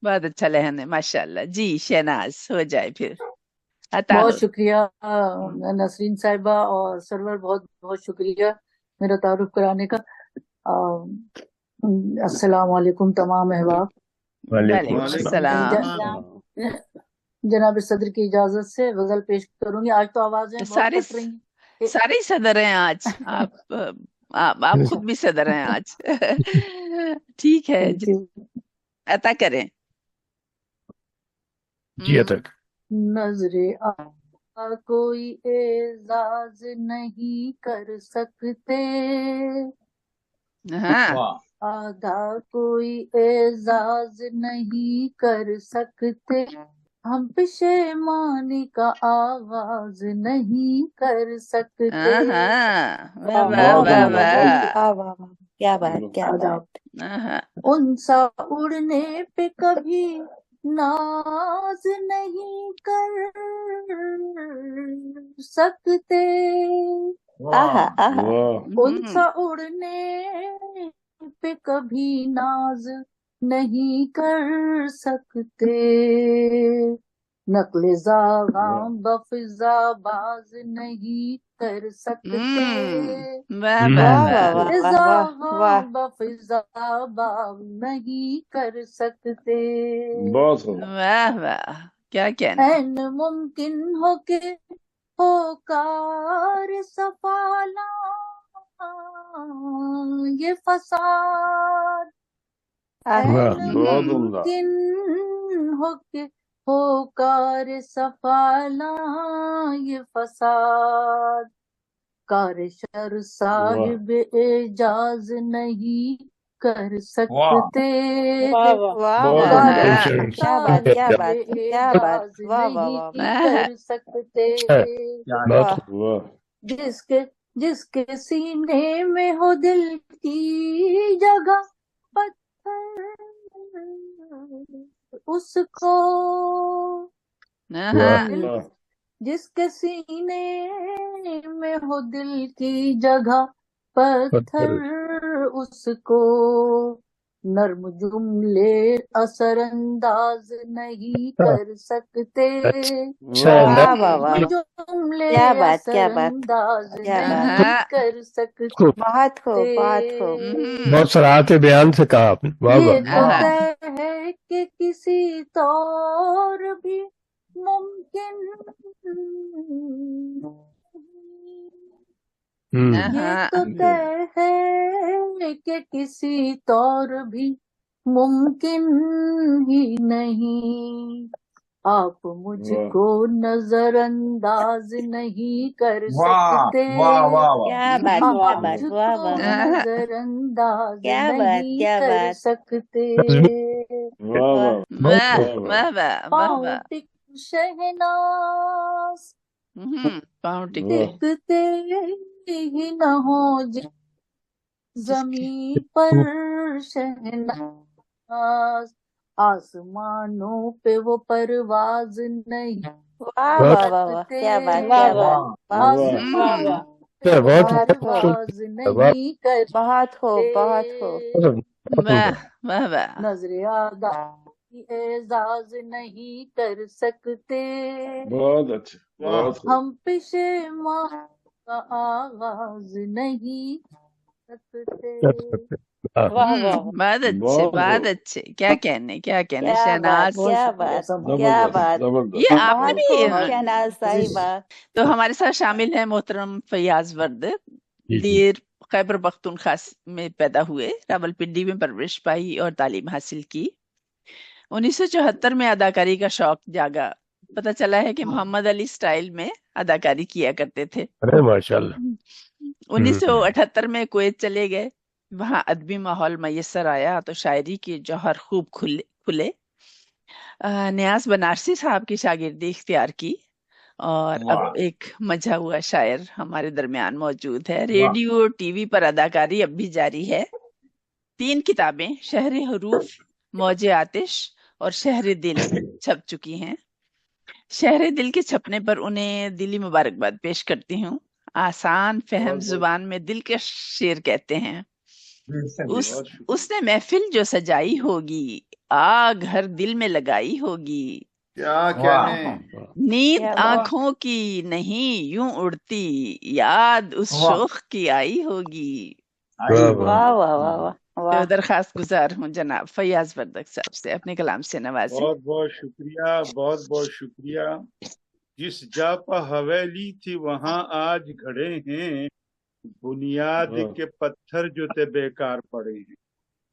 बहुत अच्छा लहन है माशाल्लाह। जी शहनाज, हो जाए फिर। बहुत शुक्रिया नसरीन साहिबा और सरवर, बहुत बहुत शुक्रिया मेरा तारुफ कराने का। अस्सलाम वालेकुम तमाम अहबाब। वालेकुम अस्सलाम। जनाब सदर की इजाजत से गजल पेश करूंगी। आज तो आवाजें सारे कट रही हैं। सारे सदर हैं आज। आप खुद भी सदर हैं आज। ठीक है, अता करें। जी अता। नजरे कोई एजाज नहीं कर सकते, आधा कोई एजाज नहीं कर सकते, हम पेशेमानी का आगाज नहीं कर सकते। वाह वाह वाह वाह, क्या बात, क्या बात। उनसा उड़ने पे कभी नाज नहीं कर सकते, उनसा उड़ने पे कभी नाज नहीं कर सकते, नकले ज़ागाम बफ़िज़ा बाज नहीं कर सकते, ज़ागाम बफ़िज़ा बाज नहीं कर सकते। वाह वाह, क्या कहना। ऐन मुमकिन हो के होकार सफाला ये फसाद, ऐन मुमकिन हो के ہو کار سفالہ یہ فساد، کار شر صاحب اعجاز نہیں کر سکتے، واہ واہ واہ واہ کار واہ، شر کیا بات کیا صاحب بات کیا بات، اعجاز واہ واہ واہ نہیں واہ کر سکتے، واہ، واہ جس کے سینے میں ہو دل کی جگہ پتھر، اس کو واہ دل، واہ جس کے سینے میں ہو دل کی جگہ پتھر، اس کو نرم جملے اثر انداز نہیں کر سکتے، واہ نرم واہ واہ، جملے کیا بات اثر کیا بات انداز کیا بات، نہیں کر سکتے، بہت خوب بہت خوب، بہت سراہت بیان سے کہا آپ نے، واہ یہ تو واہ۔ طے ہے کہ کسی طور بھی ممکن یہ تو طے ہے کہ کسی طور بھی ممکن ہی نہیں، آپ مجھ واہ کو نظر انداز نہیں کر واہ سکتے، واہ واہ واہ، کیا بات آپ کیا مجھ بات، واہ کو واہ واہ، نظر انداز کیا بات نہیں کیا کر بات، سکتے، واہ واہ واہ بہت واہ واہ پاؤں ٹک شہناز واہ ٹکتے ہی نہ ہو زمین پر شہناز، آسمانوں پہ وہ پرواز نہیں واہ کر واہ واہ واہ، سکتے، کیا بات واہ کیا واہ بات، واہ آسمانوں پہ وہ بہت خوب پرواز نہیں کر بہت خوب سکتے، بہت خوب، نظر آدھا کی اعزاز نہیں کر سکتے، بہت اچھا بہت خوب، ہم پشیمان کا آغاز نہیں سکتے، واہ واہ واہ، بہت خوب، کیا کہنے کیا بات شہناز، بہت کیا شکریہ بات سب کیا زبردست بات، زبردست، یہ آپ نے بہت بھی خوب شہناز صاحبہ، تو ہمارے ساتھ شامل ہیں محترم فیاض ورد، جی جی دیر خیبر پختونخوا میں پیدا ہوئے، راولپنڈی میں پرورش پائی اور تعلیم حاصل کی۔ 1974 میں اداکاری کا شوق جاگا، پتہ چلا ہے کہ محمد علی سٹائل میں اداکاری کیا کرتے تھے۔ ارے ماشاء اللہ۔ 1978 میں کویت چلے گئے، وہاں ادبی ماحول میسر آیا تو شاعری کے جوہر خوب کھلے۔ نیاز بنارسی صاحب کی شاگردی اختیار کی اور اب واہ ایک مجھا ہوا شاعر ہمارے درمیان موجود ہے۔ واہ، ریڈیو اور ٹی وی پر اداکاری اب بھی جاری ہے۔ 3 کتابیں شہر حروف، موج آتش اور شہر دل چھپ چکی ہیں۔ شہر دل کے چھپنے پر انہیں دلی مبارکباد پیش کرتی ہوں۔ آسان فہم بہت بہت زبان میں دل کا شعر کہتے ہیں۔ اس بہت شکریہ، اس نے محفل جو سجائی ہوگی، آگ ہر دل میں لگائی ہوگی، کیا واہ کہنے، نیند کیا بات، آنکھوں کی نہیں یوں اڑتی، یاد اس واہ، شوق کی آئی ہوگی۔ آئی واہ ہوگی، واہ واہ واہ واہ تو واہ، درخواست گزار ہوں جناب فیاض وردک صاحب سے اپنے کلام سے نوازیں۔ بہت بہت شکریہ، بہت بہت شکریہ۔ جس جا پہ حویلی تھی وہاں آج کھڑے ہیں، بنیاد واہ کے پتھر جو تھے بیکار پڑے ہیں۔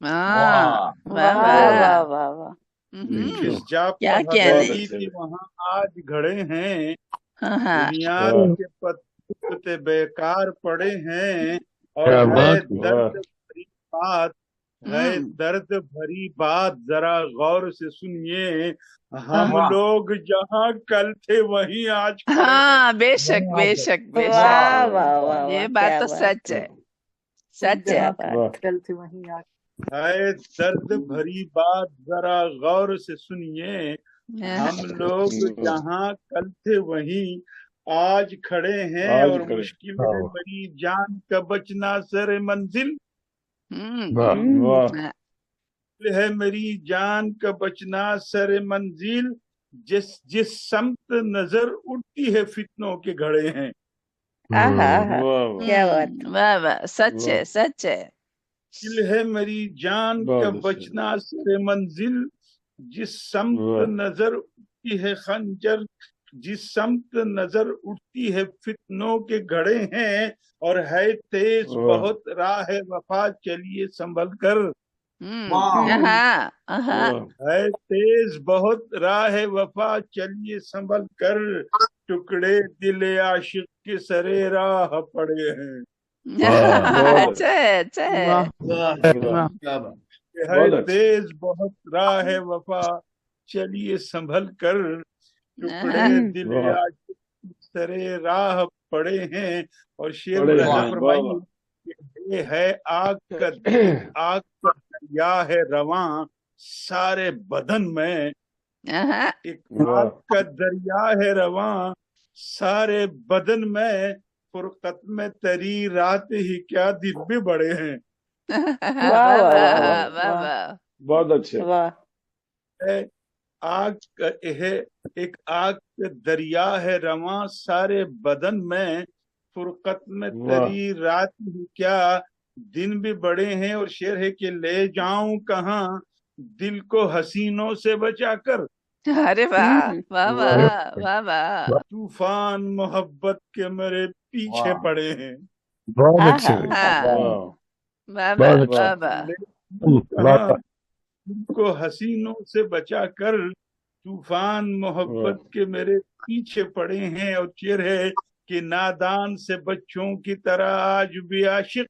ہاں، واہ واہ واہ واہ، واہ واہ واہ، جس ہم، جا پہ کیا بہت کہنے، حویلی اچھا، تھی وہاں آج کھڑے ہیں، ہاں ہاں، بنیاد واہ کے پتھر جو تھے بیکار پڑے ہیں، اور کیا ہے بات، درد واہ بھری بات، ہے ہم، درد بھری بات، ذرا غور سے سنیے، ہم واہ لوگ جہاں کل تھے وہیں آج کھڑے ہیں۔ ہاں، بے شک واہ بے شک بے شک، واہ واہ واہ واہ، واہ یہ واہ، بات کیا تو بات سچ ہے، سچ ہے۔ کیا جہاں بات، واہ کل تھے وہیں آ ہے درد بھری بات، ذرا غور سے سنیے، ہم لوگ جہاں کل تھے وہیں آج کھڑے ہیں، آج اور کرے، مشکل ہے میری جان کا بچنا سر منزل، ہم، واہ واہ مشکل ہے میری جان کا بچنا سر منزل، جس سمت نظر اٹھتی ہے فتنوں کے گھڑے ہیں۔ آہا آہا، واہ واہ کیا بات، واہ واہ، سچ ہے واہ، سچ ہے۔ مشکل ہے میری جان کا بہت اچھا، بچنا سر منزل، جس سمت واہ نظر اٹھتی ہے خنجر، جس سمت نظر اٹھتی ہے فتنوں کے گھڑے ہیں، اور ہے تیز واہ بہت راہ وفا چلیے سنبھل کر، वाह है तेज बहुत राह वफा चलिए संभल कर, टुकड़े दिल आशिक के सरे राह पड़े हैं। अच्छा वाह वाह वाह क्या बात। है तेज बहुत राह वफा चलिए संभल कर, टुकड़े दिल आशिक के सरे राह पड़े हैं। और शेर मुलाजा फरमाइए, ये है आग का दरिया है रवां सारे बदन में, एक आग का दरिया है रवां सारे बदन में, फुरकत में तेरी रात ही क्या दिन भी बड़े हैं। बहुत अच्छे। आग है एक आग का दरिया है रवां सारे बदन में, फुरकत में तेरी रात ही क्या दिन भी बड़े हैं। और शेर है कि ले जाऊं कहाँ दिल को हसीनों से बचाकर, अरे वाह वाह वाह वाह वाह। तूफान मोहब्बत के मेरे पीछे पड़े हैं। बहुत अच्छे। वाह वाह वाह। दिल को हसीनों से बचाकर, तूफान मोहब्बत के मेरे पीछे पड़े हैं। और शेर है कि नादान से बच्चों की तरह आज भी आशिक,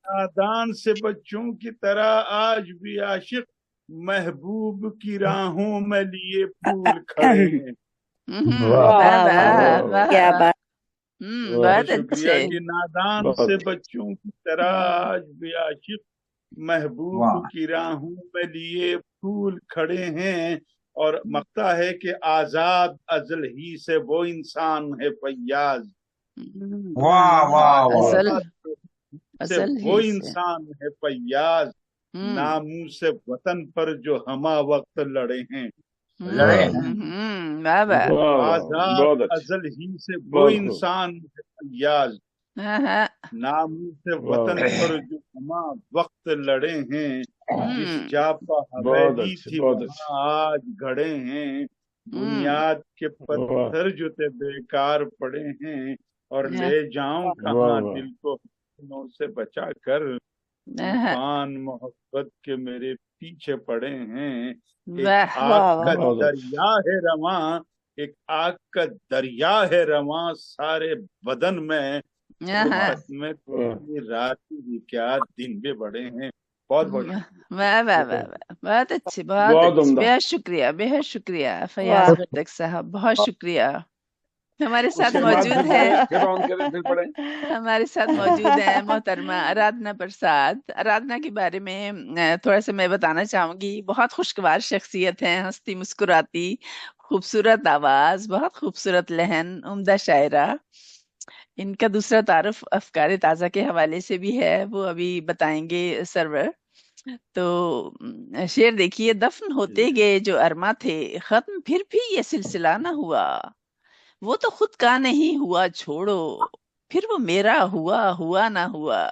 नादान से बच्चों की तरह आज भी आशिक, महबूब की राहों में लिए फूल खड़े हैं। क्या बात। बहुत शुक्रिया अच्छे। कि नादान से बच्चों की तरह आज भी आशिक, महबूब की राहों में लिए फूल खड़े हैं। और मक्ता है कि आजाद अजल ही से वो इंसान है फैयाज, वाह वाह असल से वो इंसान है फैयाज, नामू से वतन पर जो हमा वक्त लड़े हैं। आजाद अजल ही से वो इंसान है फैयाज, नामू से वतन पर जो हमा वक्त लड़े हैं। जिस जापा हवेली थी वहाँ आज घड़े हैं, बुनियाद के पत्थर जो थे बेकार पड़े हैं। और ले जाऊं कहाँ दिल को हसीनों से बचा कर, तूफान मोहब्बत के मेरे पीछे पड़े हैं। एक आग का दरिया है रवां, एक आग का दरिया है रवां सारे बदन में, में रात भी क्या दिन भी बड़े हैं। बहुत बहुत वाह वाह वाह वाह। बहुत अच्छे बहुत अच्छे। बेहद शुक्रिया फयाज बट्टक साहब, बहुत शुक्रिया। हमारे साथ मौजूद है हमारे साथ मौजूद है मोहतरमा आराधना प्रसाद। आराधना के बारे में थोड़ा सा मैं बताना चाहूंगी। बहुत खुशगवार शख्सियत है, हंसती मुस्कुराती, खूबसूरत आवाज, बहुत खूबसूरत लहन, उम्दा शायरा। इनका दूसरा तारुफ अफकार ताज़ा के हवाले से भी है, वो अभी बताएंगे सरवर। तो शेर देखिए, दफन होते गए जो अरमा थे, खत्म फिर भी ये सिलसिला ना हुआ, वो तो खुद का नहीं हुआ छोड़ो, फिर वो मेरा हुआ हुआ ना हुआ।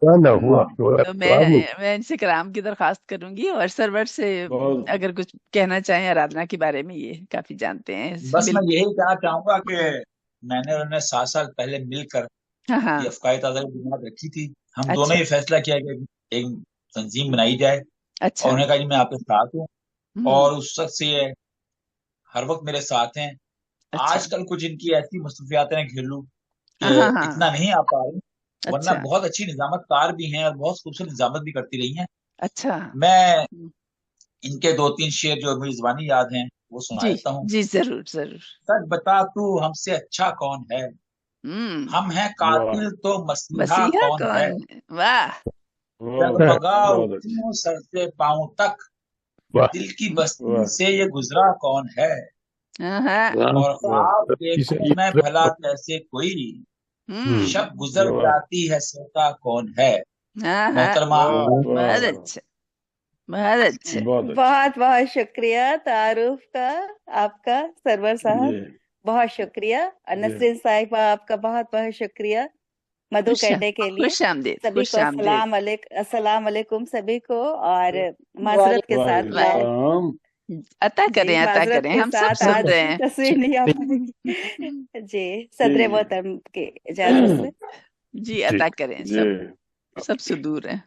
तो मैं इनसे कलाम की दरखास्त करूंगी और सरवर से अगर कुछ कहना चाहें आराधना के बारे में, ये काफी जानते हैं। बस मैं यही कहना चाहूंगा कि मैंने और उन्हें 7 साल पहले मिलकर ये अफकार ताज़ा की बुनियाद रखी थी। हम दोनों ये फैसला किया कि एक तंजीम बनाई जाए। और उन्होंने कहा मैं आपके साथ हूँ, और उस शख्स से हर वक्त मेरे साथ हैं। आजकल कुछ इनकी ऐसी मसरूफियात हैं घरेलू कि इतना नहीं आ पा रही, वरना बहुत अच्छी निजामतकार भी हैं और बहुत खूबसूरत निजामत भी करती रही हैं। मैं इनके 2-3 शेर जो मेरी जुबानी याद हैं वो सुना देता हूँ। जी जरूर जरूर। सच बता तू हमसे अच्छा कौन है, हम हैं कातिल तो मसीहा कौन है। वाह। सर से पांव तक दिल की बस्ती से ये गुजरा कौन है, और ख्वाब देखूं मैं भला कैसे कोई, शब गुजर जाती है सोता कौन है। मोहतरमा बहुत अच्छा बहुत अच्छा। बहुत बहुत शुक्रिया तारुफ का आपका सरवर साहब, बहुत शुक्रिया। नसरीन साहिबा आपका बहुत बहुत शुक्रिया मधु करने के लिए। सभी को अस्सलाम वालेकुम सभी को, और माजरत के साथ अता करें हम सब सुन रहे हैं। तस्वीर नहीं आ पाएंगी जी, सदर मोहतरम के इजाजत से जी अता करें, सब सुदूर है।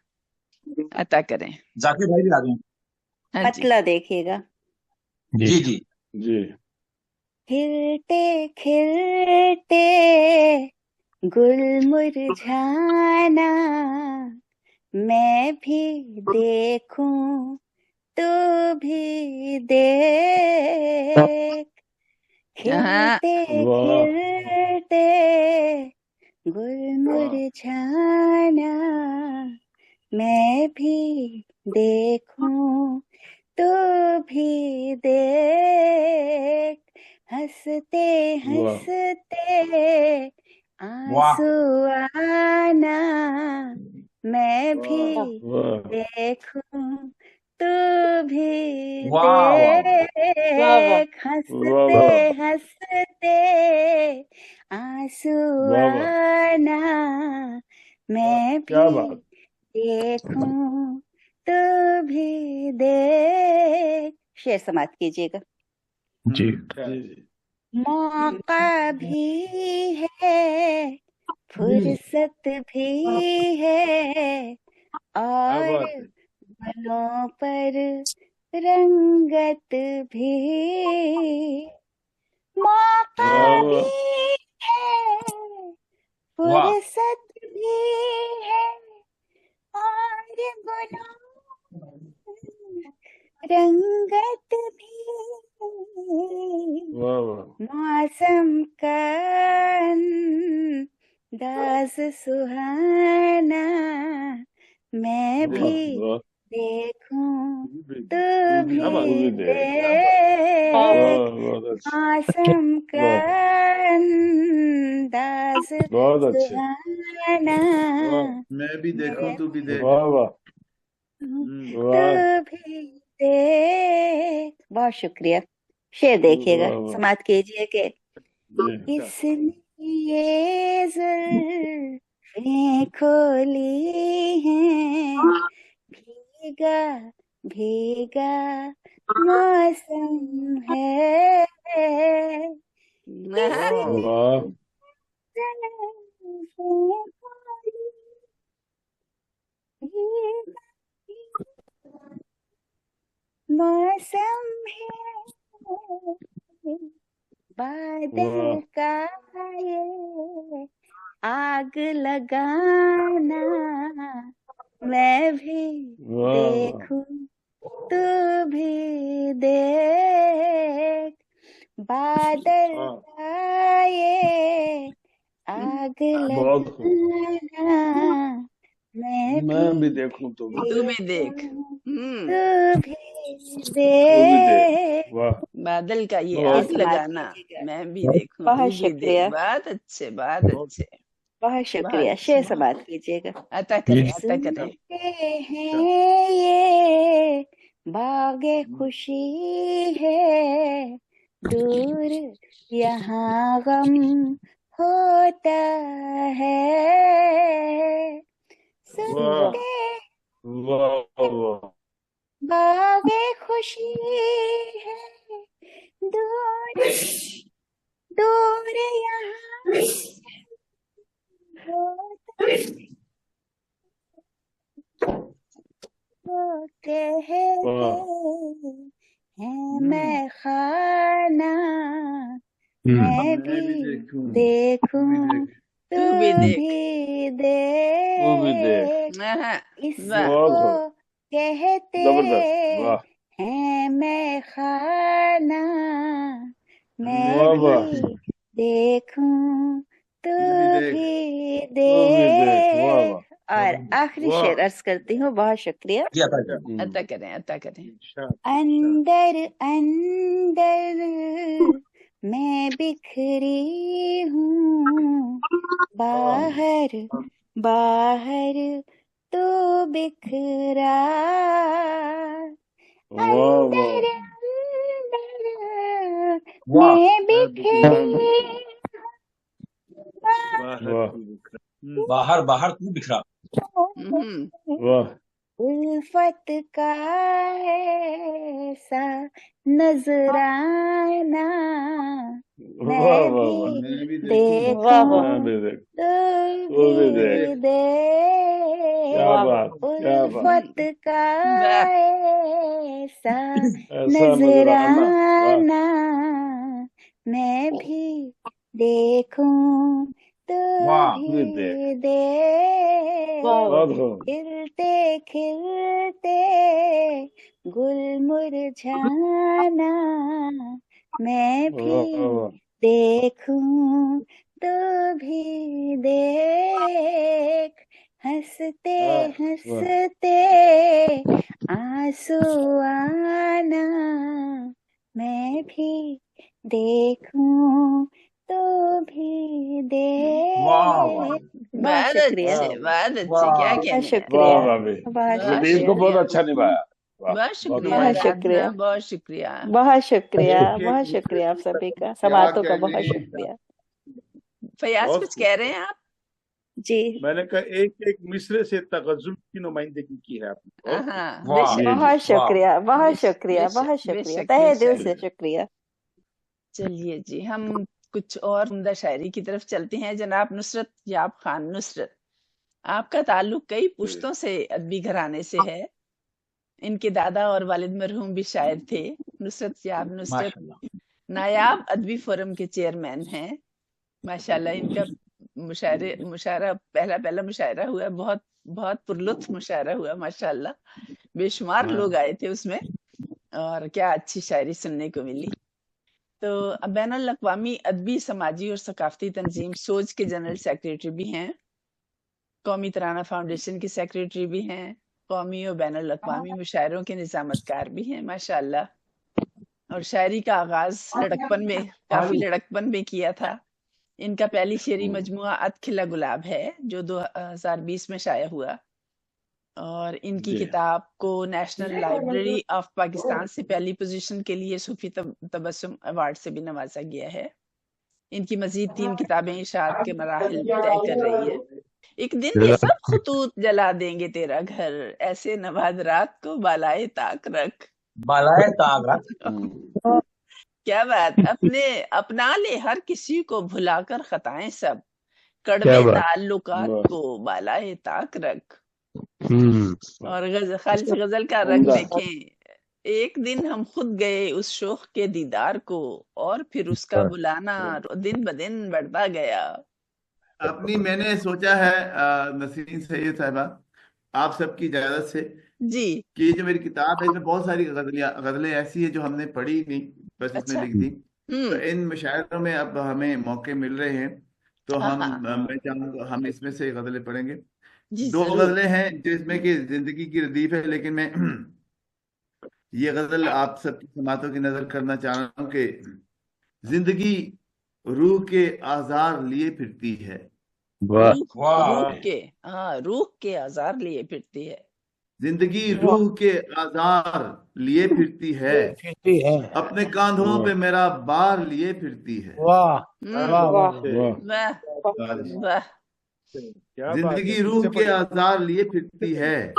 عطا کریں. जाकिर भाई भी आ गए. ہاں جی پتلا دیکھیے گا. जी जी جی کھلتے کھلتے گل مرجھانا میں بھی دیکھوں تو بھی دیکھ. ہاں کھلتے واہ کھلتے گل مرجھانا میں بھی دیکھوں تو بھی دیکھ. ہنستے واہ ہنستے वाह آنسو آنا میں بھی واہ دیکھوں تو بھی वाह वाह دیکھ. واہ ہنستے واہ ہنستے آنسو واہ واہ آنا میں کیا بھی بات دیکھوں تو بھی دیکھ. شعر سماعت کیجیے گا. جی جی جی موقع بھی ہے فرصت بھی ہے کیا اور بات ہے گلوں پر رنگت بھی. موقع واہ بھی واہ ہے वाह فرصت بھی ہے اور گلوں رنگت بھی. واہ واہ موسم کا انداز سہانا میں بھی واہ دیکھوں تو کیا بھی بات تو بھی دیکھ دیکھ. واہ بہت اچھا موسم کا واہ انداز بہت اچھے سہانا میں بھی دیکھوں میں تو بھی دیکھ. واہ واہ تو واہ بھی دیکھ. بہت شکریہ. شعر دیکھیے گا. واہ واہ سماعت کیجیے کہ جی اس نے یہ زلفیں کھولی ہیں بھیگا بھیگا موسم ہے. اس ہاں نے واہ زلفیں کھولی بھیگا موسم ہے بادل واہ کا یہ آگ لگانا میں بھی واہ واہ دیکھوں تو بھی دیکھ. بادل واہ کا یہ آگ بہت خوب لگانا میں میں بھی بھی دیکھوں تو بھی تو بھی دیکھ. دیکھوں ہوں تو بھی تو بھی دیکھ دیکھ. واہ بادل کا یہ بہت آگ سماعت لگانا کیجیے گا. میں بھی دیکھوں تو بہت بھی دیکھ. شکریہ. بہت اچھے بہت اچھے بہت بہت شکریہ. اچھے. شعر سماعت کیجیے گا. عطا جی کریں جی عطا کریں. سنتے ہیں یہ باغ خوشی ہے دور یہاں غم ہوتا ہے. واہ سنتے واہ واہ باغ خوشی ہے دور دور یہاں ہوتا وہ کہتے واہ ہیں میں خانہ ہوں میں میں بھی بھی دیکھوں تو دیکھوں بھی دیکھ. تو تو بھی دیکھ. بھی تو بھی دیکھ دیکھ. ہاں اس واہ بہت کو خوب کہتے زبردست واہ ہیں میں خانہ میں واہ واہ بھی دیکھوں تو تو بھی دیکھ. بھی تو بھی دیکھ واہ دیکھ. واہ اور آخری واہ شعر عرض کرتی ہوں. بہت شکریہ. जी अता कर عطا کریں عطا کریں. اندر اندر میں بکھری ہوں باہر باہر تو بکھرا. واہ واہ اندر اندر वाह میں میں بکھری میں باہر واہ बाहर बाहर तू बिखरा ہوں واہ الفت کا ایسا نذرانہ واہ میں واہ بھی واہ میں بھی دیکھوں دیکھوں میں بھی دیکھ تو تو بھی بھی دیکھ دیکھ. کیا उल्फत का ऐसा नजराना मैं भी देखूं तू भी देख, खिलते खिलते गुल मुरझाना मैं भी देखूं तू भी देख, हंसते हंसते आंसू आना मैं भी देखूं तो भी देख। बहुत शुक्रिया, बहुत अच्छे, क्या बहुत शुक्रिया, बहुत इसको बहुत अच्छा निभाया। बहुत शुक्रिया, बहुत शुक्रिया, बहुत शुक्रिया, बहुत शुक्रिया, बहुत शुक्रिया आप सभी का, समातों का बहुत शुक्रिया। फयाज कुछ कह रहे हैं आप? जी मैंने कहा एक एक मिसरे से तगज़ुल की नुमाइंदगी की है आपने। बहुत शुक्रिया, बहुत शुक्रिया, बहुत शुक्रिया, तहे दिल से शुक्रिया। चलिए जी, हम कुछ और उम्दा शायरी की तरफ चलते हैं। जनाब नुसरत याब खान नुसरत, आपका ताल्लुक कई पुश्तों से अदबी घराने से है। इनके दादा और वालिद मरहूम भी शायर थे। नुसरत याब नुसरत नायाब अदबी फोरम के चेयरमैन हैं। माशाल्लाह इनका मुशायरा पहला मुशायरा हुआ, बहुत बहुत पुरलुत्फ मुशायरा हुआ माशाल्लाह। बेशुमार लोग आए थे उसमें और क्या अच्छी शायरी सुनने को मिली। तो बैनुल अक़वामी अदबी समाजी और सकाफती तंजीम सोच के जनरल सेक्रेटरी भी हैं, कौमी तराना फाउंडेशन के सेक्रेटरी भी हैं, कौमी और बैनुल अक़वामी मुशायरों के निज़ामतकार भी हैं माशाल्लाह। और शायरी का आगाज काफी लड़कपन में किया था। इनका पहली शेरी मजमुआ अद खिला गुलाब है जो 2020 में शाया हुआ और इनकी किताब को नेशनल लाइब्रेरी ऑफ पाकिस्तान से पहली पोजीशन के लिए सूफी तबस्सुम अवार्ड से भी नवाजा गया है। इनकी मजीद 3 किताबें इशाअत के मराहिल तय कर रही है। एक दिन ये सब खुतूत जला देंगे तेरा घर, ऐसे नवाज रात को बालाए ताक रख। क्या बात, अपना ले हर किसी को भुलाकर खताएं सब, कड़वे ताल्लुकात को बालाए ताक रख। और खालिद गजल का रंग देखें, एक दिन हम खुद गए उस शोख के दीदार को और फिर उसका बुलाना दिन ब दिन बढ़ता गया। मैंने सोचा है नसरीन सैयद साहिबा आप सबकी इजाजत से जी कि जो मेरी किताब है इसमें बहुत सारी गजलें ऐसी है जो हमने पढ़ी नहीं, बस इसमें लिख दी। तो इन मुशायरों में अब हमें मौके मिल रहे हैं तो मैं चाहूँगा हम इसमें से गजलें पढ़ेंगे। 2 गजलें हैं जिसमें कि जिंदगी की रदीफ है, लेकिन मैं ये गजल आप सबकी समातों की नजर करना चाह रहा हूँ कि जिंदगी रूह के आजार लिए फिरती है। रूह के आजार लिए फिरती है। जिंदगी रूह के आजार लिए फिरती है, अपने कांधों पे मेरा बार लिए फिरती है। जिंदगी रूह के आजार लिए फिरती है,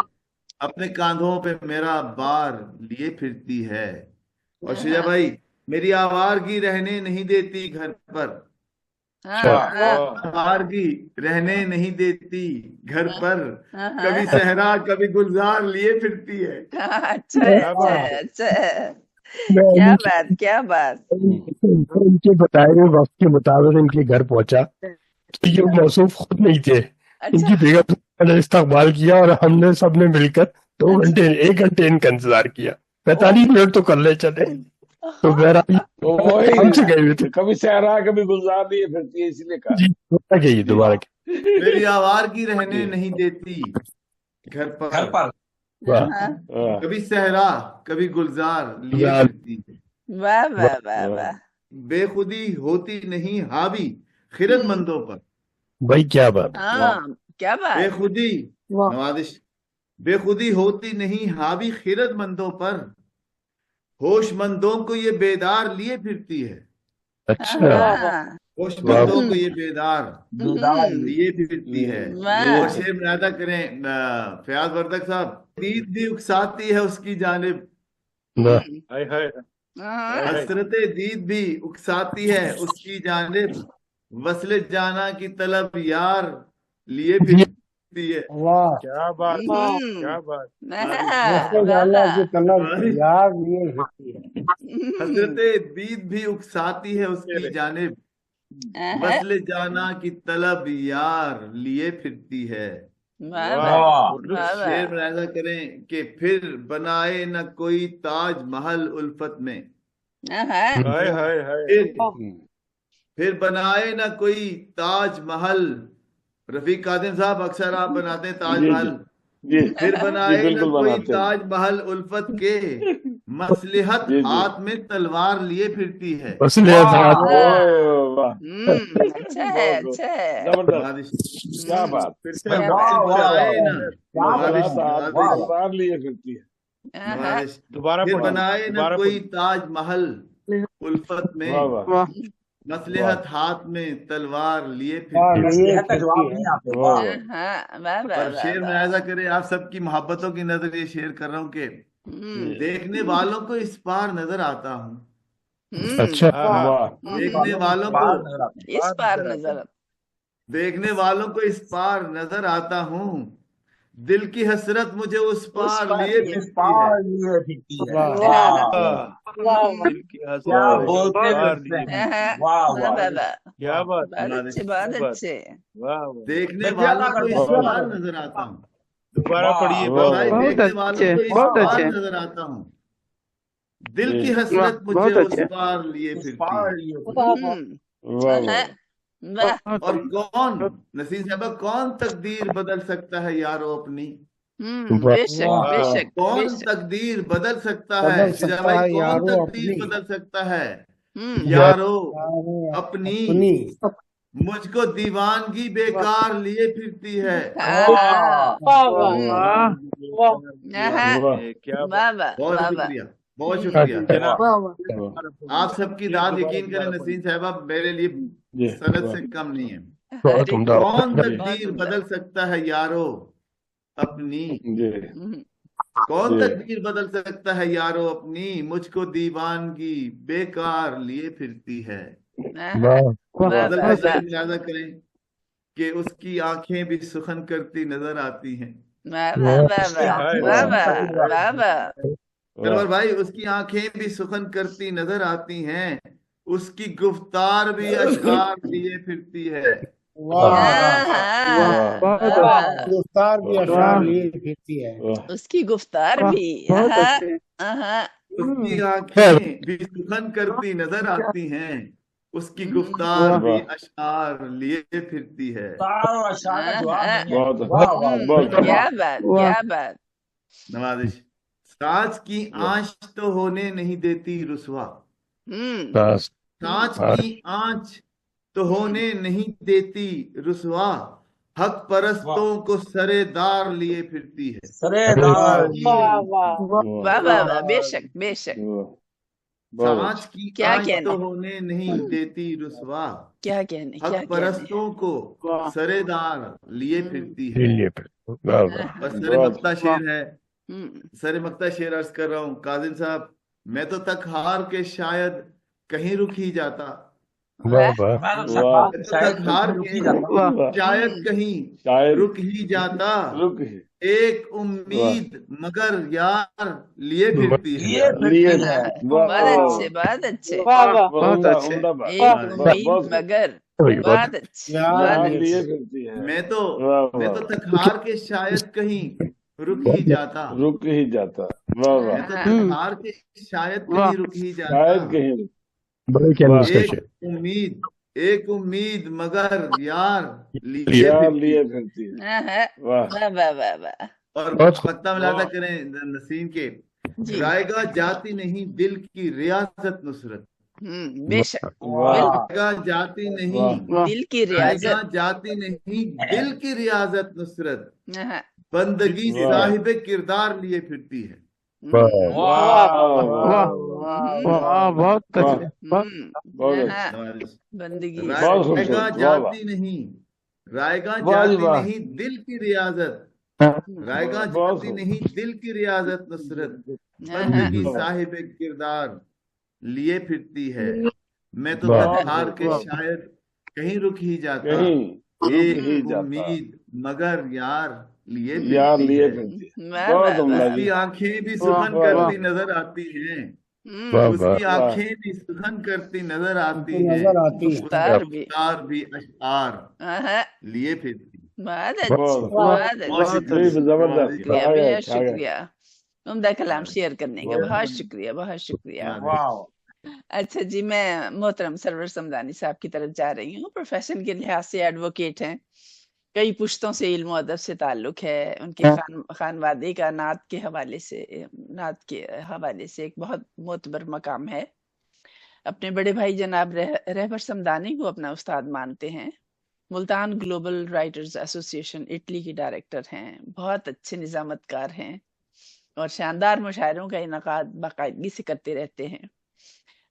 अपने कांधों पे मेरा बार लिए फिरती है। और शुजा भाई मेरी आवारगी रहने नहीं देती घर पर, आवारगी रहने नहीं देती घर पर, कभी सहरा कभी गुलजार लिए फिरती है। अच्छा क्या बात, क्या बात। इनके बताए हुए वक्त के मुताबिक इनके घर पहुंचा तो ये मौसूफ खुद नहीं थे। इनकी बेगम ने इस्तकबाल किया और हमने सबने मिलकर 2 घंटे 1 घंटे इनका इंतजार किया। 45 मिनट तो कर ले चले। तो हमसे गए हुए थे, कभी सहरा कभी गुलजार लिए फिरती है, इसलिए कहा गई दोबारा मेरी आवारगी रहने नहीं देती घर पर, कभी सहरा कभी गुलजार लिए फिरती है। वाह वाह वाह वाह। बेखुदी होती नहीं हावी खिरतमंदों पर। भाई क्या बात, क्या बात। बेखुदी नवाजिश, बेखुदी होती नहीं हावी खिरतमंदों पर, होशमंदों को ये बेदार लिए फिरती है। अच्छा, होशमंदों को ये बेदार लिए फिरती है। और शेर मुनादा करें फयाज वर्दक साहब, दीद भी उकसाती है उसकी जानिब, हसरत दीद भी उकसाती है उसकी जानिब, वस्ल जाना की तलब यार लिए फिर फिरती है। वाह क्या बात क्या बात। की तलब यार लिए फिरती है। हजरत बीत भी उकसाती है उसकी जानिब, वस्ल जाना की तलब यार लिए फिरती है। शेर में ऐसा करें कि फिर बनाए न कोई ताज महल उल्फत में, फिर बनाए न कोई ताज महल। रफीक कादिम साहब अक्सर आप बनाते हैं ताज महल, फिर बनाए न कोई ताज महल उल्फत के, मसलिहत हाथ में तलवार लिए फिरती है। अच्छा है, अच्छा है। क्या बात। फिर से बनाए न तलवार लिए फिरती है। दोबारा फिर बनाए न कोई ताज महल उल्फत में, मसलिहत हाथ में तलवार लिए फिरती है। और शेर में ऐसा करे, आप सबकी मोहब्बतों की नजर ये शेर कर रहा हूँ कि देखने वालों को इस पार नजर आता हूँ। अच्छा देखने वालों को इस पार नजर, देखने वालों को इस पार नजर आता हूँ, दिल की हसरत मुझे उस पार लिए फिरती है। क्या बात। बहुत अच्छे। देखने वालों को इस पार नजर आता हूँ, दोबारा पढ़िए। देखने वालों को इस पार नजर आता हूँ, दिल की हसरत मुझे उस पार लिए फिरती है। और कौन, नसीम साहबा, कौन तकदीर बदल सकता है यारो अपनी? बेशक बेशक। कौन तकदीर बदल सकता है? भाई कौन तकदीर बदल सकता है यारो अपनी? मुझको दीवानगी बेकार लिए फिरती है। बहुत शुक्रिया, बहुत शुक्रिया। आप सबकी दाद यकीन करें नसीम साहबा मेरे लिए सनद से कम नहीं है। कौन तकदीर बदल सकता है यारो अपनी? कौन तकदीर बदल सकता है यारो अपनी? मुझको दीवानगी बेकार लिए फिरती है। ज़्यादा करें कि उसकी आंखें भी सुखन करती नजर आती हैं। सरवर भाई, उसकी आंखें भी सुखन करती नजर आती हैं, उसकी गुफ्तार भी अशआर लिए फिरती है। गुफ्तार भी अशआर लिए फिरती है। उसकी गुफ्तार भी, उसकी आंखें भी सुखन करती नजर आती हैं, उसकी गुफ्तार भी अशआर लिए फिरती है। क्या बात, क्या बात। नवाजिश, कांच की आंच तो होने नहीं देती रुसवा, कांच की आंच तो होने नहीं देती रुसवा, हक परस्तों को सरेदार लिए फिरती है। वाह, बेशक बेशक। कांच की आंच तो होने नहीं देती रुसवा, क्या कहने, हक परस्तों को सरेदार लिए फिरती है। और सरे मक्ता शेर है, सरे मक्ता शेर अर्ज कर रहा हूँ काजिम साहब, मैं तो तक हार के शायद कहीं रुक ही जाता, तक हार के शायद कहीं रुक ही जाता, एक उम्मीद मगर यार लिए फिरती है। बहुत अच्छे, बहुत अच्छे, बहुत अच्छे। एक उम्मीद मगर, बहुत अच्छे। मैं तो तक हार के शायद कहीं रुक ही जाता, मैं तो तक हार के शायद कहीं रुक ही जाता, एक उम्मीद मगर यार लिए फिरती है। और पत्ता मिलाता करें नसीम के, रायगा जाती नहीं दिल की रियासत नुसरत, बेशक। रायगा जाती नहीं दिल की रियासत, जाती नहीं दिल की रियासत नुसरत, बंदगी साहिब किरदार लिए फिरती है। बहुत बंदगी रायगा जाती नहीं, रायगा जाती नहीं दिल की रियासत, रायगा जाती नहीं दिल की रियासत नुसरत, बंदगी साहिब किरदार लिए फिरती है। मैं तो तक हार के शायद कहीं रुक ही जाता, एक उम्मीद मगर यार लिए यार फिरती लिए है। फिरती है। वाह बहुत वाह उम्दा वाह जी। उसकी आंखें भी वाह सुखन वाह करती नजर आती हैं। वाह हम्म, वाह उसकी वाह आंखें भी सुखन करती नजर आती हैं। नजर आती है। उसके गुफ्तार भी अफ्तार भी अशआर हाँ, लिए फिरती। बहुत अच्छी बहुत वाह बहुत बहुत अच्छी। शुक्रिया। जबरदस्त। शुक्रिया, आ गए बेहद आ गए। शुक्रिया उम्दा कलाम शेयर करने का। बहुत बहुत शुक्रिया, बहुत शुक्रिया। वाह अच्छा जी, मैं मोहतरम सरवर समदानी साहब की तरफ जा रही हूँ। प्रोफेशन के लिहाज से एडवोकेट हैं, कई पुश्तों से इल्म अदब से ताल्लुक है। उनके खानवादे का नात के हवाले से एक बहुत मोतबर मकाम है। अपने बड़े भाई जनाब रहबर समदानी को अपना उस्ताद मानते हैं। Multan global writers association Italy की डायरेक्टर हैं। बहुत अच्छे निजामतकार हैं और शानदार मुशायरों का इनकाद बाकायदगी से करते रहते हैं।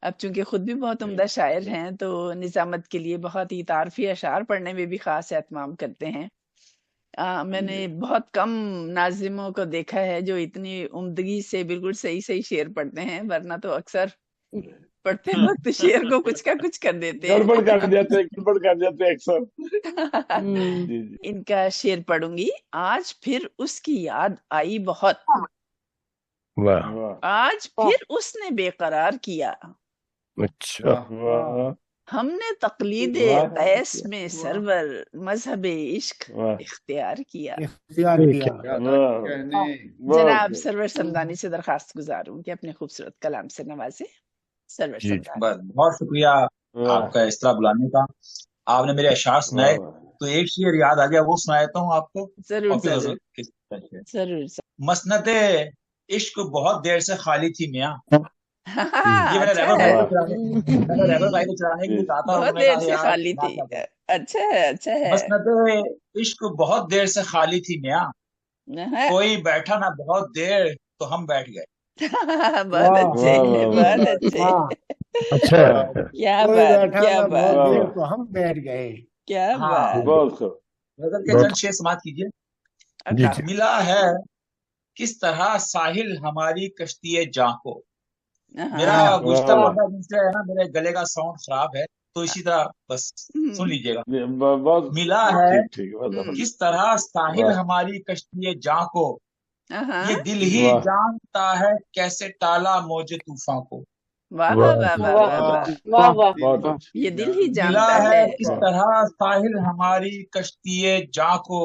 अब चूंकि खुद भी बहुत उम्दा शायर हैं तो निजामत के लिए बहुत ही तारफी अशार पढ़ने में भी खास एहतमाम करते हैं। मैंने बहुत कम नाजिमों को देखा है जो इतनी उम्दगी से बिल्कुल सही सही शेर पढ़ते हैं, वरना तो अक्सर पढ़ते वक्त शेर को कुछ का कुछ कर देते हैं। गड़बड़ कर जाते हैं अक्सर। जी जी। इनका शेर पढ़ूंगी। आज फिर उसकी याद आई बहुत, वाह वाह आज फिर उसने बेकरार किया। अच्छा वाह हमने तकलीद वाह कैस में सरवर मजहब इश्क वाह इख्तियार किया। इख्तियार ये किया। क्या क्या कहने। जनाब सरवर समदानी से दरखास्त गुजारूं कि अपने खूबसूरत कलाम से नवाजे। सरवर जी जी समदानी। बस बहुत शुक्रिया वाह आपका इस तरह बुलाने का। आपने मेरे अशार सुनाए वाह तो एक शेर याद आ गया, वो सुना देता हूँ आपको जरूर और फिर जरूर हजरत के शेर। जरूर मसनते इश्क बहुत देर से खाली थी मियाँ। ये मैंने अच्छा रहबर है, भाई को मैंने रहबर भाई को चलाने के लिए कहा था और बहुत उन्होंने देर कहा से यार खाली ना थी। क्या करें। अच्छा है, अच्छा है। मसनते इश्क बहुत देर से खाली थी मियाँ, कोई बैठा ना बहुत देर तो हम बैठ गए। बहुत अच्छे, वाह वाह बहुत अच्छे। अच्छा क्या कोई बात, बैठा क्या ना बात, बहुत वाह देर वाह तो हम बैठ गए। क्या हाँ बात। बहुत खूब। गजल के बहुत चंद शेर समाप्त कीजिए। जी अच्छा, जी मिला है किस तरह साहिल हमारी कश्ती जां को। मेरा हाँ, गुज़श्ता वाह 15 दिन से है ना, मेरे गले का साउंड खराब है, तो इसी तरह बस सुन लीजिएगा। बहुत मिला है ठीक बहुत किस तरह साहिल वाह हमारी कश्ती जां को, हाँ, ये दिल ही वाह जानता है कैसे टाला मौजे तूफान को। वाह वाह वाह वाह वाह वाह वाह। वाह वाह बहुत अच्छा। ये दिल ही मिला जानता है है। किस वाह तरह साहिल हमारी कश्ती जां को,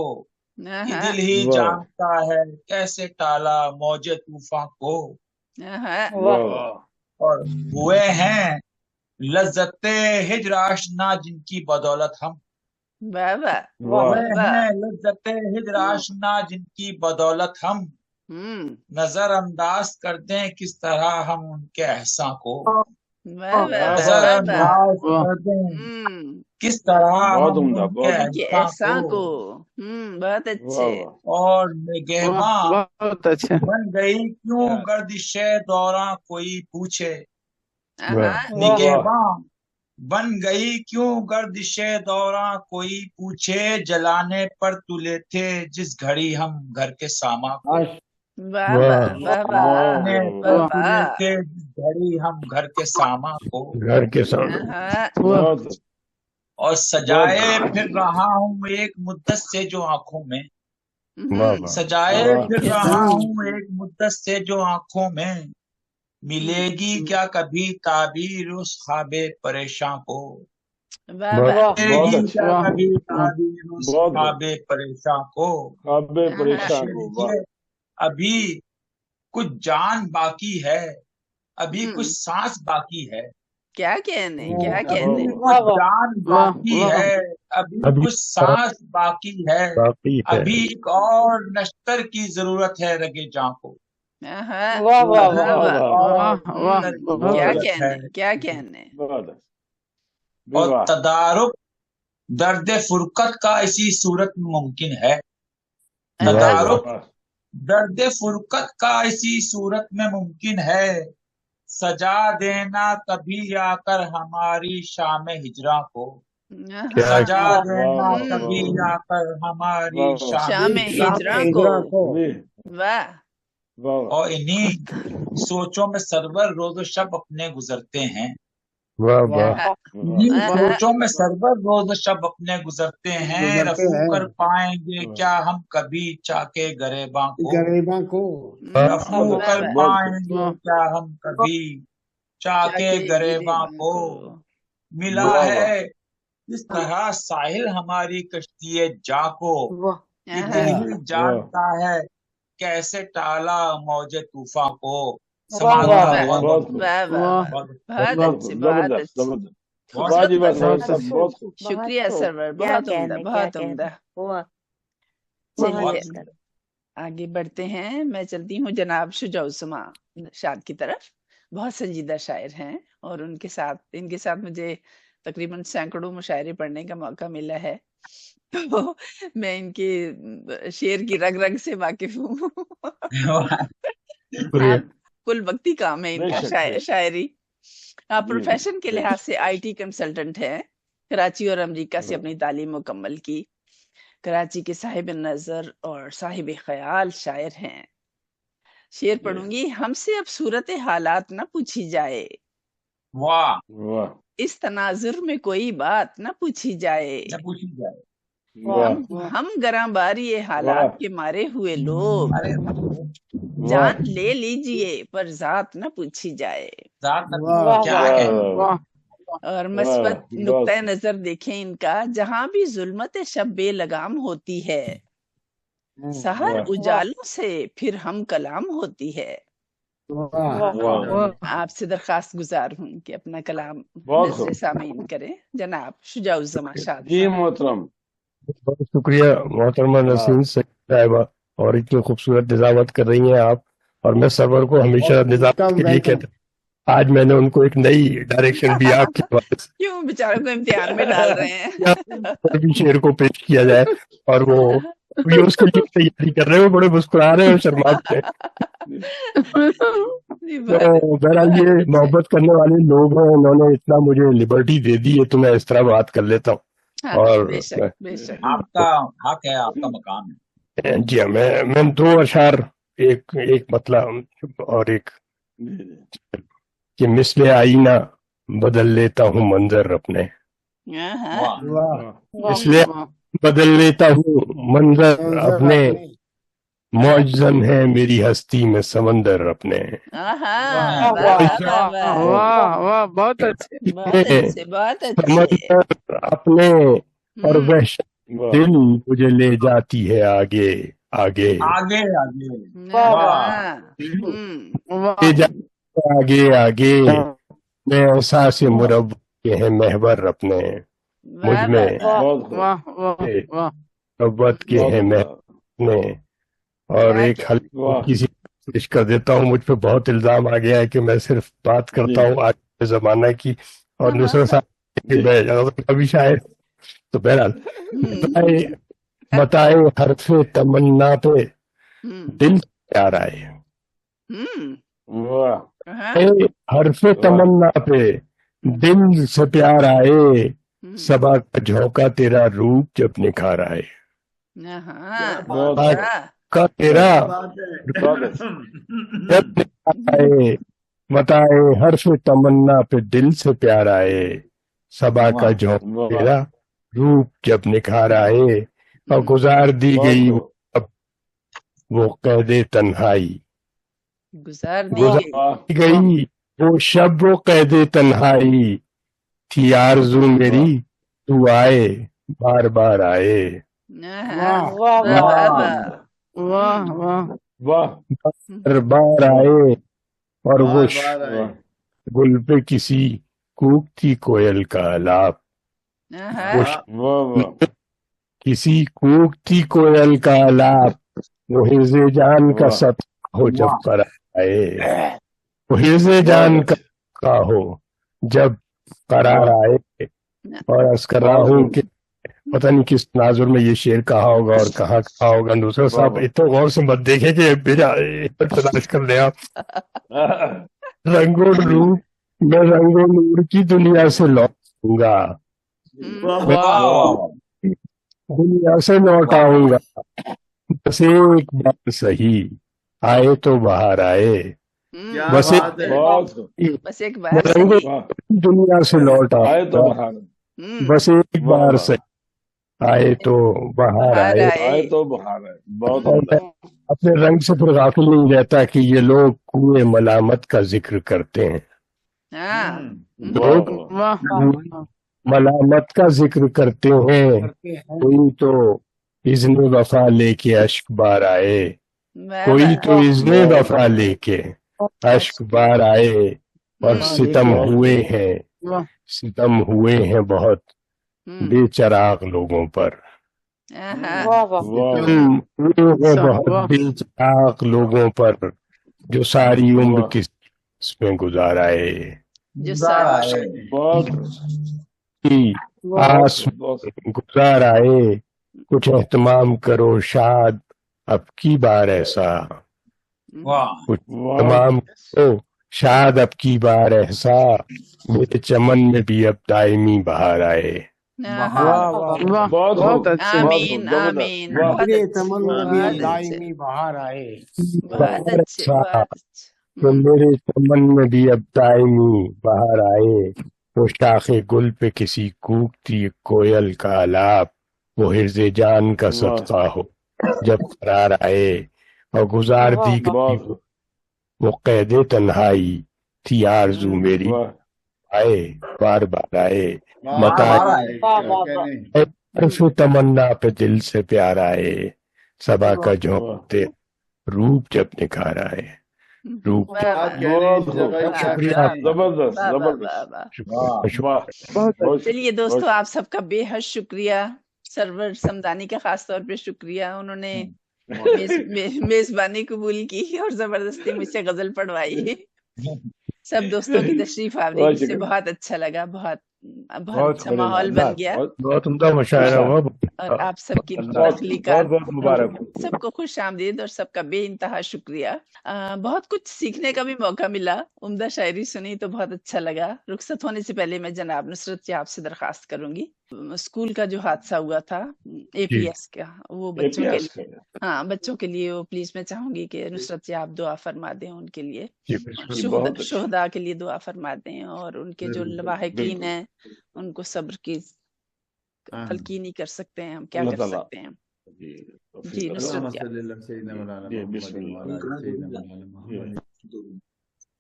ये हाँ, दिल ही वाह जानता है कैसे टाला मौजे तूफान को। हाँ, वाह वाह और हुए हैं लज्जते हिज्र आशना जिनकी बदौलत हम, वाह वाह वाह हुए वाह। हैं लज्जते हिज्र आशना जिनकी बदौलत हम, नजरअंदाज कर दें किस तरह हम उनके एहसान को। वाह वाह वाह वाह। नजरअंदाज कर दें किस तरह बहुत हम उम्दा उनके बहुत उनके उम्दा। एहसान एहसान को। को। बहुत वाह अच्छे। वाह और निगहबां बहुत अच्छे। बन गई क्यों गर्दिशे दौरां कोई पूछे, हाँ, वाह वाह निगहबां बन गई क्यों गर्दिशे दौरां कोई पूछे, जलाने पर तुले थे जिस घड़ी हम घर के सामा को। वाह वाह वाह वाह वाह जलाने पर वाह तुले वाह। थे जिस घड़ी हम घर के सामा को। घर के सामने हाँ, बहुत और बहुत सजाए फिर रहा हूँ एक मुद्दत से जो आंखों में, वाह वाह सजाए वाह फिर फिर रहा हूँ एक मुद्दत से जो आंखों में, मिलेगी क्या कभी ताबीर उस ख्वाबे परेशान को। वाह वाह वाह। बहुत मिलेगी अच्छा क्या वाह कभी ताबीर उस बहुत ख्वाबे परेशान को। ख्वाबे हाँ, परेशान शेर को। वाह लिखिए, अभी कुछ जान बाकी है, अभी कुछ हम्म, सांस बाकी है, क्या कहने, क्या वाह कहने। अभी वाह कुछ जान वाह बाकी वाह है, अभी अभी कुछ सांस बाकी है, बाकी है। अभी एक और नश्तर की जरूरत है रगे जां को। हाँ, वाह वाह अभी वाह वाह एक वाह और वाह वाह नश्तर की बहुत क्या जरूरत अच्छे। है। कहने, क्या कहने। बहुत और वाह तदारुक दर्द फुरकत का इसी सूरत में मुमकिन है, हाँ, वाह वाह तदारुक वाह दर्द फुरकत का इसी सूरत में मुमकिन है, सजा देना कभी आकर हमारी शाम हिजरा को। हाँ, क्या सजा वाह देना वाह कभी वाह आकर हमारी वाह शाम शाम हिजरा हिजरा को। को। वाह वाह और इन्हीं सोचों में सरवर रोज शब अपने गुजरते हैं, वाह वाह जिन सोचों में सरवर रोज शब अपने गुजरते हैं, रफू कर पाएंगे क्या हम कभी चाके गरीबां को, रफू कर पाएंगे क्या हम कभी चाके गरीबां को। मिला है इस तरह साहिल हमारी कश्ती जा को, ये दिल ही जानता है कैसे टाला मौजे तूफान को। बहुत शुक्रिया सरवर, बहुत उम्दा, बहुत उम्दा। चलिए आगे बढ़ते हैं। मैं चलती हूँ जनाब शुजाउस्मा शाद की तरफ। बहुत संजीदा शायर हैं और इनके साथ मुझे तकरीबन सैकड़ों मुशायरे पढ़ने का मौका मिला है, तो मैं इनके शेर की रग रग से वाकिफ हूँ। कुल वक्ती काम है इनका शायरी। आप प्रोफेशन के लिहाज से आईटी कंसल्टेंट हैं, कराची और अमेरिका से अपनी तालीम मुकम्मल की। कराची के साहिब नजर और साहिब ख्याल शायर हैं। शेर पढ़ूंगी। हमसे अब सूरत हालात न पूछी जाए, वाह, इस तनाजुर में कोई बात न पूछी जाए। हम गराबारी हालात के मारे हुए लोग, जान ले लीजिए पर जात न पूछी जाए। और मस्बत नुक्ता नजर देखें इनका, जहां भी जुल्मत शब बेलगाम होती है, सहर उजालों से फिर हम कलाम होती है। आपसे दरखास्त गुजार हूँ कि अपना कलाम नज़र सामीन करें। जनाब शुजाउज़्ज़मा शाद जी मोहतरम। बहुत शुक्रिया मोहतरमा नसीम साहिबा, और इतनी खूबसूरत निजामत कर रही हैं आप। और मैं सरवर को हमेशा निजामत के लिए कहता, आज मैंने उनको एक नई डायरेक्शन दी आपके पास। क्यों बेचारों को इम्तिहान में डाल रहे हैं। भी शेर को पेश किया जाए, और वो उसके लिए तैयारी कर रहे हो, बड़े मुस्कुरा रहे हो, शर्माते हैं। तो बहरहाल ये मोहब्बत करने वाले लोग हैं, उन्होंने इतना मुझे लिबर्टी दे दी है, तो मैं इस तरह बात कर लेता हूँ। और बेशक आपका हक है, आपका मकाम है। जी हाँ, मैं दो अशार, एक मतलब और एक कि मिसले आईना बदल लेता हूँ मंजर अपने, इसलिए बदल लेता हूँ मंजर अपने, मौजज़न है मेरी हस्ती में समंदर अपने। वाह, बहुत अच्छे, समंदर अपने और वहशत दिल मुझे ले जाती है आगे आगे आगे ले जाती है आगे आगे। मैं एहसास मुरब के हैं महवर अपने, मुझ में मोहब्बत के हैं महवर अपने। और एक हल किसी पेश कर देता हूँ, मुझ पे बहुत इल्जाम आ गया है कि मैं सिर्फ बात करता हूँ आज के जमाना की, और दूसरा साहब कभी शायद। तो बहरहाल बताए हरफे तमन्ना पे दिल प्यार आए, हरफे तमन्ना पे दिल से प्यार आए, सबा का झोंका तेरा रूप जब निखार आए, का तेरा जब निखार आए। बताए हरफे तमन्ना पे दिल से प्यार आए, सबा का झोंका तेरा रूप जब निखार आए। और गुजार दी गई अब वो कैदे तन्हाई, गुजार दी गई वो शब वो कैदे तन्हाई, थी आरज़ू मेरी तू आए बार बार आए। बार बार आए। और वो गुल पे किसी कूकती कोयल का आलाप, किसी कूकती कोयल का आलाप, वो हिर्ज़े जान का सत हो जब पर आए, वो हिर्ज़े जान का हो जब करार आए। और अर्ज़ कर रहा हूँ कि पता नहीं किस नाजुर में ये शेर कहा होगा और कहाँ कहा होगा। दूसरा साहब इतना गौर से मत देखे कि मेरा तलाश कर ले आप। रंगो रूप मैं रंगो नूर की दुनिया से लौटूंगा, दुनिया से लौट आऊंगा, बस एक बार सही आए तो बाहर आए। क्या बस बात है। बस एक बार रंगों दुनिया से लौट आए तो आता, बहार, बस एक बार से आए तो बाहर आए। आए तो बहार है। बहुत और उम्दा। अपने रंग से फिर गाफिल नहीं रहता कि ये लोग कुएं मलामत का जिक्र करते हैं। लोग मलामत का जिक्र करते हैं, कोई तो इज़्न वफा लेके अश्क बार आए, कोई तो इज़्न वफा लेके अश्क बार आए। और सितम हुए हैं बहुत बेचराग लोगों पर, बहुत बेचराग लोगों पर, जो सारी उम्र किसमें गुजाराए, आस गुजार आए। कुछ एहतमाम करो शाद अब की बार ऐसा, कुछ एहतमाम करो शाद अब की बार ऐसा, मेरे चमन में भी अब दायमी बहार आए। बहुत आमीन आमीन। मेरे चमन में भी अब दायमी बहार आए। बहुत अच्छे, बहुत अच्छे। तो मेरे चमन में भी अब दायमी बहार आए। वो शाखे गुल पे किसी कूकती कोयल का आलाप, वो हिर्ज़े जान का सदका हो जब करार आए। और गुजार दी गई वो कैदे तन्हाई थी आरज़ू मेरी, आए बार बार आए। मताए तमन्ना पे दिल से प्यार आए, सबा का झोंकते रूप जब निखार आए। रूप शुक्रिया। जबरदस्त जबरदस्त। चलिए दोस्तों, आप सबका बेहद शुक्रिया। सरवर समदानी का खास तौर पे शुक्रिया, उन्होंने मेजबानी कबूल की और जबरदस्ती मुझसे गजल पढ़वाई। सब दोस्तों की तशरीफ आवरी मुझसे बहुत अच्छा लगा, बहुत अच्छा माहौल बन गया। बहुत उम्दा मुशायरा हुआ। और आप सबकी तख्लीकात, सबको खुश आमदीद और सबका बेइंतहा शुक्रिया। बहुत कुछ सीखने का भी मौका मिला, उम्दा शायरी सुनी तो बहुत अच्छा लगा। रुखसत होने से पहले मैं जनाब नुसरत जी आपसे दरखास्त करूंगी, स्कूल का जो हादसा हुआ था एपीएस का, वो बच्चों के लिए, हाँ बच्चों के लिए वो प्लीज मैं चाहूंगी कि नुसरत जी आप दुआ फरमा दें उनके लिए, शोहदा के लिए दुआ फरमा दें, और उनके जो लवाहिकीन हैं उनको सब्र की तलकीनी कर सकते हैं, हम क्या कर सकते हैं। जी नुसरत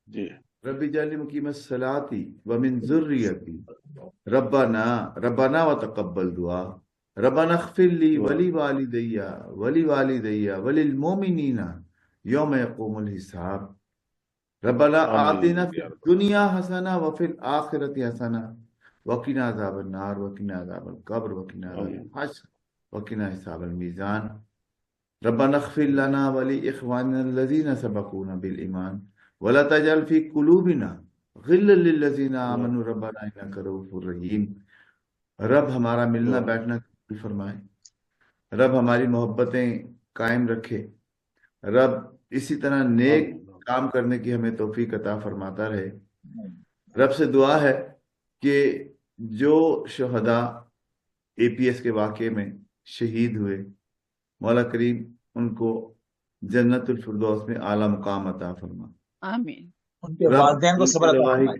जी। रब्बी जाली मुकीमत सलाती व मिन ज़ुर्रियती रब्बाना व तक़ब्बल दुआ रब्बाना अग़फ़िर ली वली वालिदैया वलिल मोमिनीना यौम यक़ूमुल हिसाब रब्बाना आतिना फ़िद दुनिया हसना व फ़िल आखिरति हसना वक़िना अज़ाबन नार वक़िना अज़ाबल क़ब्र वक़िना अज़ाबल हश्र वक़िना हिसाबल मीज़ान रब्बाना अग़फ़िर लना व ली इख़वानिना अल्लज़ीना सबक़ूना बिल ईमान वला तजअल फ़ी क़ुलूबिना ग़िल्लन लिल्लज़ीना आमनू रब्बना इन्नका रऊफ़ुर रहीम। रब हमारा मिलना बैठना कबूल फरमाए, रब हमारी मोहब्बतें कायम रखे, रब इसी तरह नेक काम करने की हमें तौफीक अता फरमाता रहे। रब से दुआ है कि जो शुहदा एपीएस के वाक़े में शहीद हुए, मौला करीम उनको जन्नतुल फिरदौस में आला मुकाम अता फरमा। आमीन। उनके वालिदैन को सब्र अता फरमाए।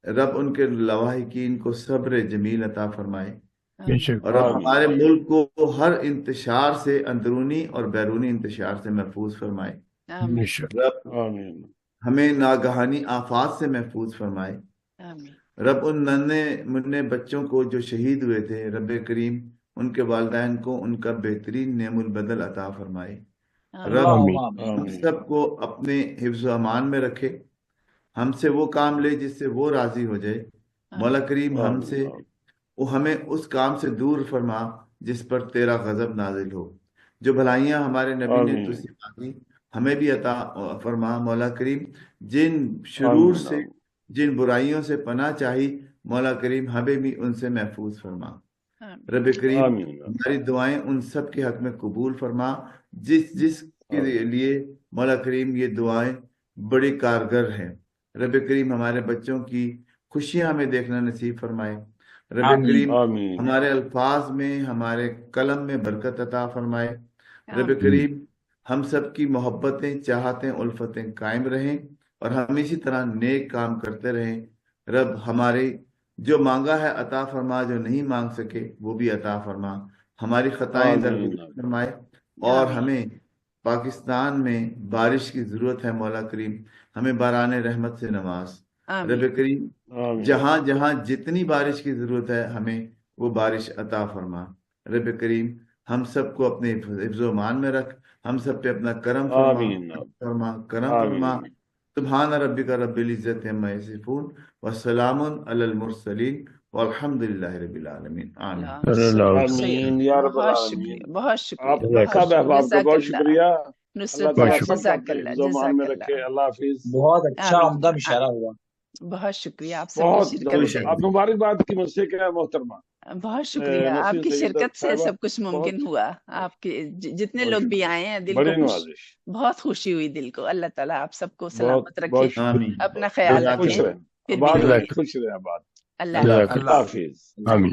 रब उनके लवाहिकीन को सब्र जमील अता फरमाए, और रब हमारे मुल्क को हर इंतशार से, अंदरूनी और बैरूनी इंतशार से महफूज फरमाए। रब हमें नागहानी आफात से महफूज फरमाए। रब उन नन्हे मुन्ने बच्चों को जो शहीद हुए थे, रब करीम उनके वालिदैन को उनका बेहतरीन नेमुल बदल अता फरमाए। रब हम सबको अपने हिफ्ज़ अमान में रखे, हमसे वो काम ले जिससे वो राजी हो जाए। मौला करीम हमें उस काम से दूर फरमा जिस पर तेरा गजब नाजिल हो। जो भलाइयां हमारे नबी ने तुझसे मांगी हमें भी अता फरमा। मौला करीम जिन शुरूर से, जिन बुराइयों से पनाह चाही, मौला करीम हमें भी उनसे महफूज फरमा। रब करीम हमारी दुआएं उन सब के हक में कबूल फरमा जिस के लिए मौला करीम ये दुआएं बड़ी कारगर हैं। रब करीम हमारे बच्चों की खुशियां हमें देखना नसीब फरमाए। रब करीम हमारे अल्फाज में, हमारे कलम में बरकत अता फरमाए। रब करीम हम सब की मोहब्बतें, चाहतें, उल्फतें कायम रहें। اور ہم اسی طرح نیک کام کرتے رہیں. رب ہمارے جو مانگا ہے عطا فرما، جو نہیں مانگ سکے وہ بھی عطا فرما. ہماری خطائیں درگزر فرمائے. اور ہمیں پاکستان میں بارش کی ضرورت ہے مولا کریم، ہمیں باران رحمت سے نواز. رب کریم جہاں جہاں جتنی بارش کی ضرورت ہے ہمیں وہ بارش عطا فرما. رب کریم ہم سب کو اپنے حفظ و امان میں رکھ، ہم سب پہ اپنا کرم فرما. سبحان ربک رب العزت عما یصفون وسلام علی المرسلین والحمد للہ رب العالمین. آمین یا رب العالمین. بہت شکریہ. بہت شکریہ. جزاک اللہ. اللہ حافظ. بہت اچھا عمدہ مشاعرہ ہوا. بہت شکریہ آپ سب. آپ مبارکباد کی مجھ سے کیا محترمہ. بہت شکریہ، آپ کی شرکت سے سب کچھ ممکن ہوا. آپ کے جتنے لوگ بھی آئے ہیں دل کو بہت خوشی ہوئی دل کو. اللہ تعالیٰ آپ سب کو سلامت رکھے، اپنا خیال رکھیں. خوش رہے. اللہ حافظ. آمین.